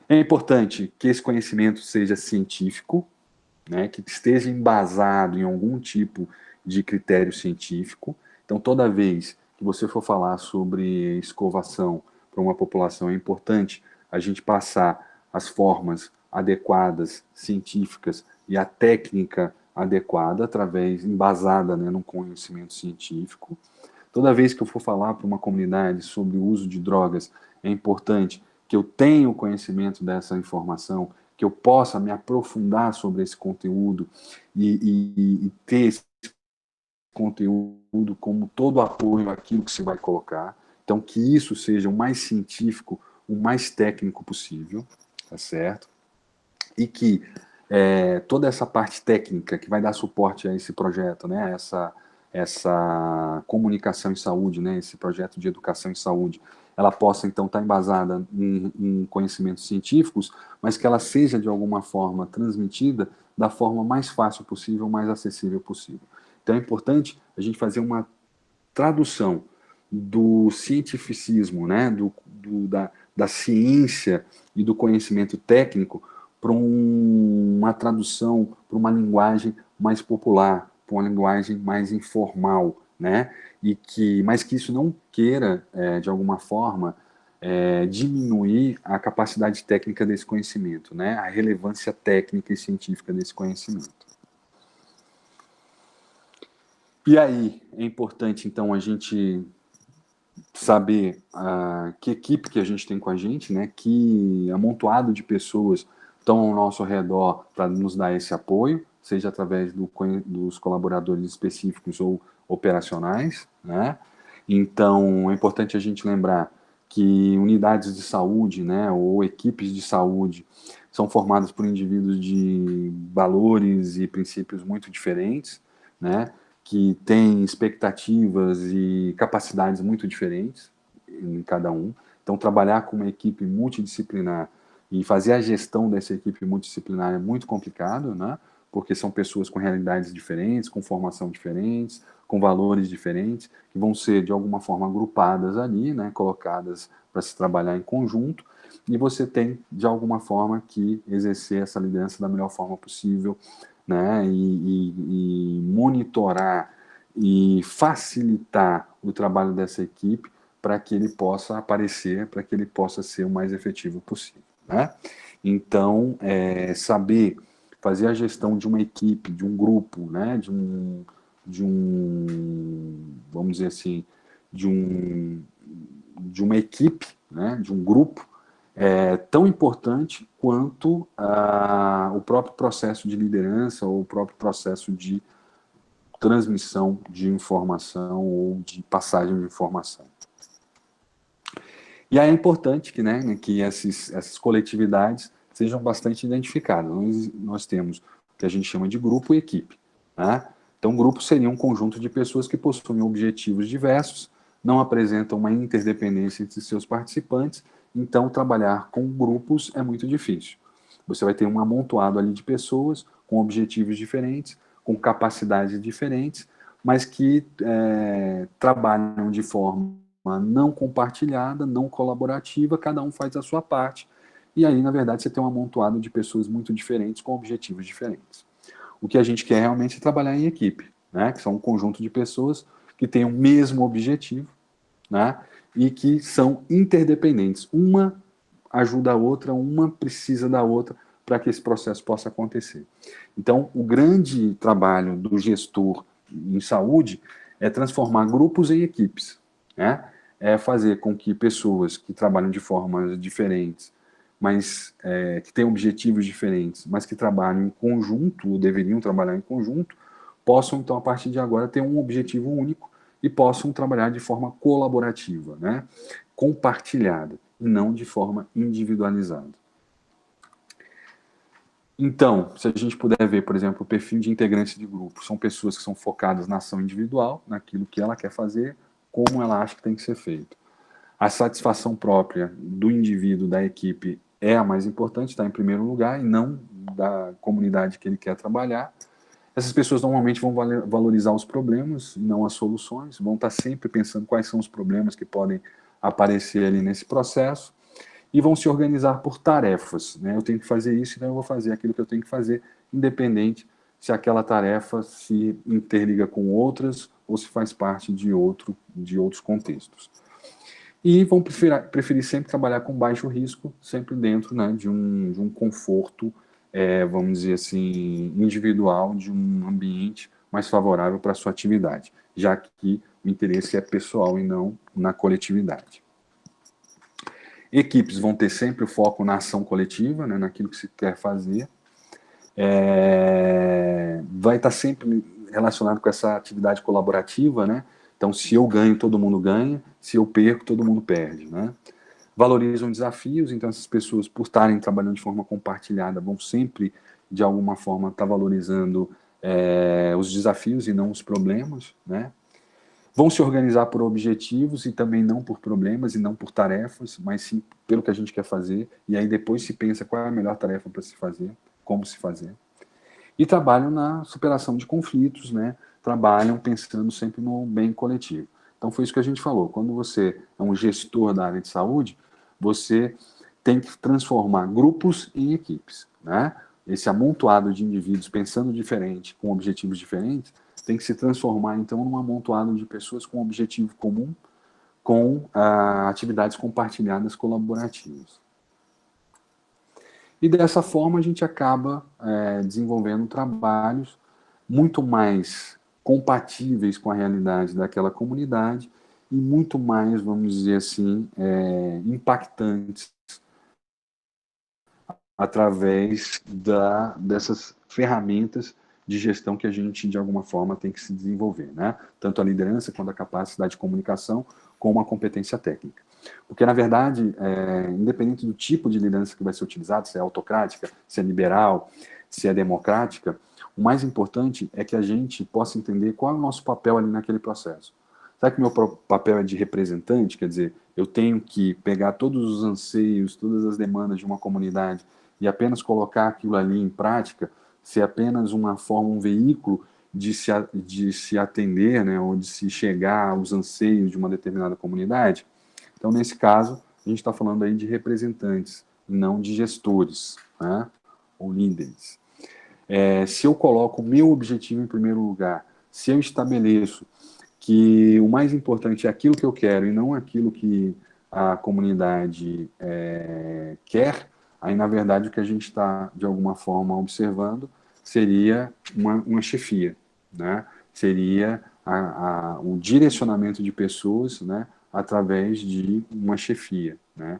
É importante que esse conhecimento seja científico, né, que esteja embasado em algum tipo de critério científico. Então, toda vez que você for falar sobre escovação para uma população, é importante a gente passar as formas adequadas, científicas, e a técnica adequada, embasada, né, num conhecimento científico. Toda vez que eu for falar para uma comunidade sobre o uso de drogas, é importante que eu tenha o conhecimento dessa informação, que eu possa me aprofundar sobre esse conteúdo e ter esse conteúdo como todo apoio àquilo que se vai colocar. Então, que isso seja o mais científico, o mais técnico possível, tá certo? E que toda essa parte técnica que vai dar suporte a esse projeto, né, essa comunicação em saúde, né, esse projeto de educação em saúde, ela possa, então, estar embasada em conhecimentos científicos, mas que ela seja, de alguma forma, transmitida da forma mais fácil possível, mais acessível possível. Então, é importante a gente fazer uma tradução do cientificismo, né, da ciência e do conhecimento técnico para uma tradução, para uma linguagem mais popular, para uma linguagem mais informal, né, mas que isso não queira, de alguma forma, diminuir a capacidade técnica desse conhecimento, né, a relevância técnica e científica desse conhecimento. E aí, é importante, então, a gente saber que equipe que a gente tem com a gente, né, que amontoado de pessoas estão ao nosso redor para nos dar esse apoio, seja através dos colaboradores específicos ou operacionais, né? Então, é importante a gente lembrar que unidades de saúde, né, ou equipes de saúde são formadas por indivíduos de valores e princípios muito diferentes, né, que têm expectativas e capacidades muito diferentes em cada um. Então, trabalhar com uma equipe multidisciplinar e fazer a gestão dessa equipe multidisciplinar é muito complicado, né? Porque são pessoas com realidades diferentes, com formação diferentes, com valores diferentes, que vão ser, de alguma forma, agrupadas ali, né? Colocadas para se trabalhar em conjunto, e você tem, de alguma forma, que exercer essa liderança da melhor forma possível, né, e monitorar e facilitar o trabalho dessa equipe para que ele possa aparecer, para que ele possa ser o mais efetivo possível, né? Então, saber fazer a gestão de uma equipe, de um grupo, né, vamos dizer assim, de uma equipe, né, de um grupo, é tão importante quanto o próprio processo de liderança ou o próprio processo de transmissão de informação ou de passagem de informação. E aí é importante que essas coletividades sejam bastante identificadas. Nós temos o que a gente chama de grupo e equipe, né? Então, grupo seria um conjunto de pessoas que possuem objetivos diversos, não apresentam uma interdependência entre seus participantes, então trabalhar com grupos é muito difícil. Você vai ter um amontoado ali de pessoas com objetivos diferentes, com capacidades diferentes, mas que trabalham de forma não compartilhada, não colaborativa, cada um faz a sua parte, e aí, na verdade, você tem um amontoado de pessoas muito diferentes, com objetivos diferentes. O que a gente quer realmente é trabalhar em equipe, né? Que são um conjunto de pessoas que têm o mesmo objetivo, né? E que são interdependentes. Uma ajuda a outra, uma precisa da outra para que esse processo possa acontecer. Então, o grande trabalho do gestor em saúde é transformar grupos em equipes, né? É fazer com que pessoas que trabalham de formas diferentes, mas que têm objetivos diferentes, mas que trabalham em conjunto, ou deveriam trabalhar em conjunto, possam, então, a partir de agora, ter um objetivo único e possam trabalhar de forma colaborativa, né? Compartilhada, e não de forma individualizada. Então, se a gente puder ver, por exemplo, o perfil de integrantes de grupo, são pessoas que são focadas na ação individual, naquilo que ela quer fazer, como ela acha que tem que ser feito. A satisfação própria do indivíduo, da equipe, é a mais importante, está em primeiro lugar, e não da comunidade que ele quer trabalhar. Essas pessoas normalmente vão valorizar os problemas, não as soluções, vão estar sempre pensando quais são os problemas que podem aparecer ali nesse processo, e vão se organizar por tarefas, né? Eu tenho que fazer isso, então eu vou fazer aquilo que eu tenho que fazer, independente se aquela tarefa se interliga com outras ou se faz parte de outros contextos. E vão preferir sempre trabalhar com baixo risco, sempre dentro, né, de um conforto, vamos dizer assim, individual, de um ambiente mais favorável para a sua atividade, já que o interesse é pessoal e não na coletividade. Equipes vão ter sempre o foco na ação coletiva, né, naquilo que se quer fazer. Vai estar sempre relacionado com essa atividade colaborativa, né? Então, se eu ganho, todo mundo ganha. Se eu perco, todo mundo perde, né? Valorizam desafios, então essas pessoas, por estarem trabalhando de forma compartilhada, vão sempre, de alguma forma, estar valorizando os desafios e não os problemas, né? Vão se organizar por objetivos e também não por problemas e não por tarefas, mas sim pelo que a gente quer fazer. E aí depois se pensa qual é a melhor tarefa para se fazer, como se fazer. E trabalham na superação de conflitos, né? Trabalham pensando sempre no bem coletivo. Então foi isso que a gente falou. Quando você é um gestor da área de saúde, você tem que transformar grupos em equipes, né? Esse amontoado de indivíduos pensando diferente, com objetivos diferentes, tem que se transformar, então, num amontoado de pessoas com objetivo comum, com atividades compartilhadas colaborativas. E dessa forma a gente acaba desenvolvendo trabalhos muito mais compatíveis com a realidade daquela comunidade e muito mais, vamos dizer assim, impactantes através dessas ferramentas de gestão que a gente, de alguma forma, tem que se desenvolver, né? Tanto a liderança quanto a capacidade de comunicação, como a competência técnica. Porque, na verdade, independente do tipo de liderança que vai ser utilizado, se é autocrática, se é liberal, se é democrática, o mais importante é que a gente possa entender qual é o nosso papel ali naquele processo. Será que o meu papel é de representante? Quer dizer, eu tenho que pegar todos os anseios, todas as demandas de uma comunidade e apenas colocar aquilo ali em prática, ser apenas uma forma, um veículo de se atender, né, ou de se chegar aos anseios de uma determinada comunidade? Então, nesse caso, a gente está falando aí de representantes, não de gestores, né? Ou líderes. Se eu coloco o meu objetivo em primeiro lugar, se eu estabeleço que o mais importante é aquilo que eu quero e não aquilo que a comunidade quer, aí, na verdade, o que a gente está, de alguma forma, observando seria uma chefia, né? Seria o direcionamento de pessoas, né, através de uma chefia, né?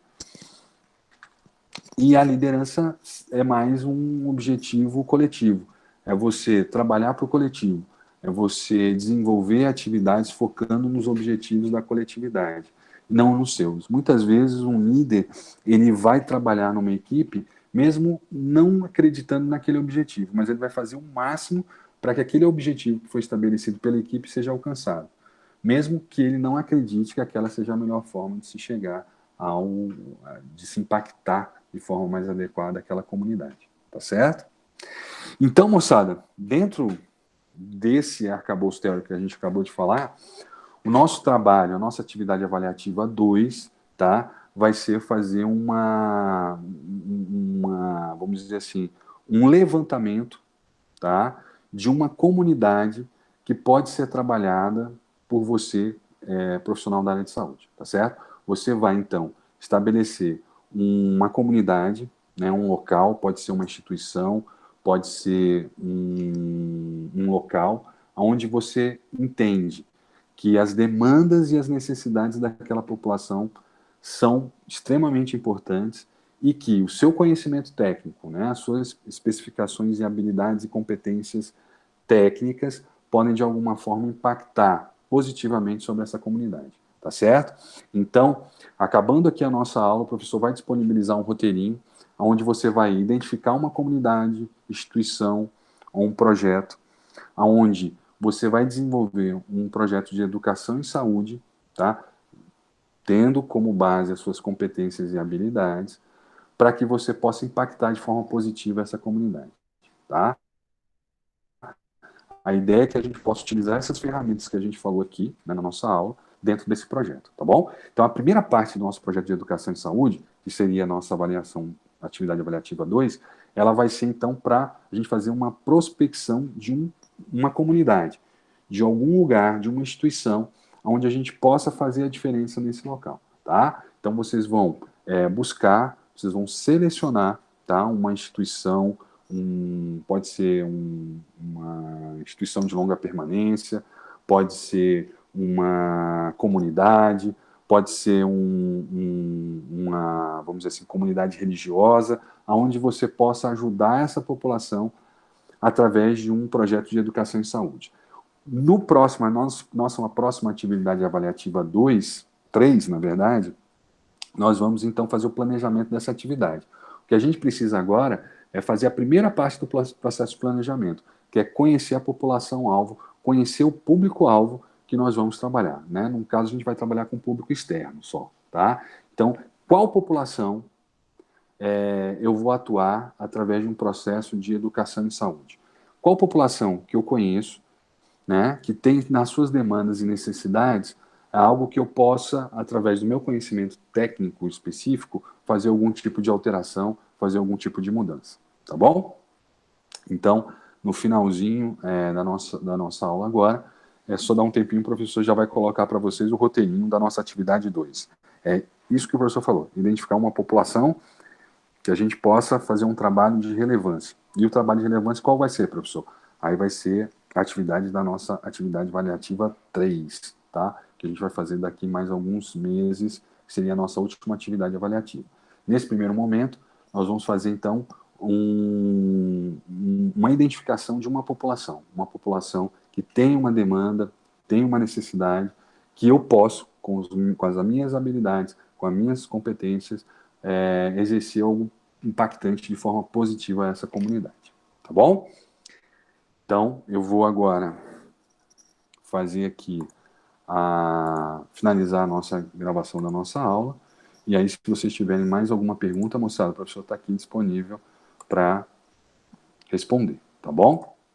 E a liderança é mais um objetivo coletivo. É você trabalhar para o coletivo. É você desenvolver atividades focando nos objetivos da coletividade, não nos seus. Muitas vezes um líder, ele vai trabalhar numa equipe mesmo não acreditando naquele objetivo, mas ele vai fazer o máximo para que aquele objetivo que foi estabelecido pela equipe seja alcançado, mesmo que ele não acredite que aquela seja a melhor forma de se chegar de se impactar de forma mais adequada aquela comunidade, tá certo? Então, moçada, dentro desse arcabouço teórico que a gente acabou de falar, o nosso trabalho, a nossa atividade avaliativa 2, tá, vai ser fazer vamos dizer assim, um levantamento, tá, de uma comunidade que pode ser trabalhada por você, profissional da área de saúde, tá certo? Você vai, então, estabelecer uma comunidade, né, um local, pode ser uma instituição, pode ser um local onde você entende que as demandas e as necessidades daquela população são extremamente importantes e que o seu conhecimento técnico, né, as suas especificações e habilidades e competências técnicas podem, de alguma forma, impactar positivamente sobre essa comunidade, tá certo? Então, acabando aqui a nossa aula, o professor vai disponibilizar um roteirinho onde você vai identificar uma comunidade, instituição ou um projeto, onde você vai desenvolver um projeto de educação em saúde, tá? Tendo como base as suas competências e habilidades, para que você possa impactar de forma positiva essa comunidade, tá? A ideia é que a gente possa utilizar essas ferramentas que a gente falou aqui, né, na nossa aula, dentro desse projeto, tá bom? Então, a primeira parte do nosso projeto de educação em saúde, que seria a nossa avaliação, atividade avaliativa 2, ela vai ser, então, para a gente fazer uma prospecção de uma comunidade, de algum lugar, de uma instituição, onde a gente possa fazer a diferença nesse local, tá? Então, vocês vão buscar, vocês vão selecionar, tá, uma instituição, pode ser uma instituição de longa permanência, pode ser uma comunidade, pode ser uma, vamos dizer assim, comunidade religiosa, onde você possa ajudar essa população através de um projeto de educação em saúde. No próximo, nossa próxima atividade avaliativa 2, 3, na verdade, nós vamos então fazer o planejamento dessa atividade. O que a gente precisa agora é fazer a primeira parte do processo de planejamento, que é conhecer a população-alvo, conhecer o público-alvo que nós vamos trabalhar, né? No caso, a gente vai trabalhar com público externo só, tá? Então, qual população eu vou atuar através de um processo de educação em saúde? Qual população que eu conheço, né, que tem nas suas demandas e necessidades algo que eu possa, através do meu conhecimento técnico específico, fazer algum tipo de alteração, fazer algum tipo de mudança, tá bom? Então, no finalzinho da nossa aula agora, é só dar um tempinho, o professor já vai colocar para vocês o roteirinho da nossa atividade 2. É isso que o professor falou, identificar uma população que a gente possa fazer um trabalho de relevância. E o trabalho de relevância qual vai ser, professor? Aí vai ser a atividade da nossa atividade avaliativa 3, tá? Que a gente vai fazer daqui mais alguns meses, que seria a nossa última atividade avaliativa. Nesse primeiro momento, nós vamos fazer, então, uma identificação de uma população que tem uma demanda, tem uma necessidade, que eu posso, com as minhas habilidades, com as minhas competências, exercer algo impactante de forma positiva a essa comunidade, tá bom? Então, eu vou agora fazer aqui finalizar a nossa gravação da nossa aula, e aí se vocês tiverem mais alguma pergunta, moçada, o professor está aqui disponível para responder, tá bom?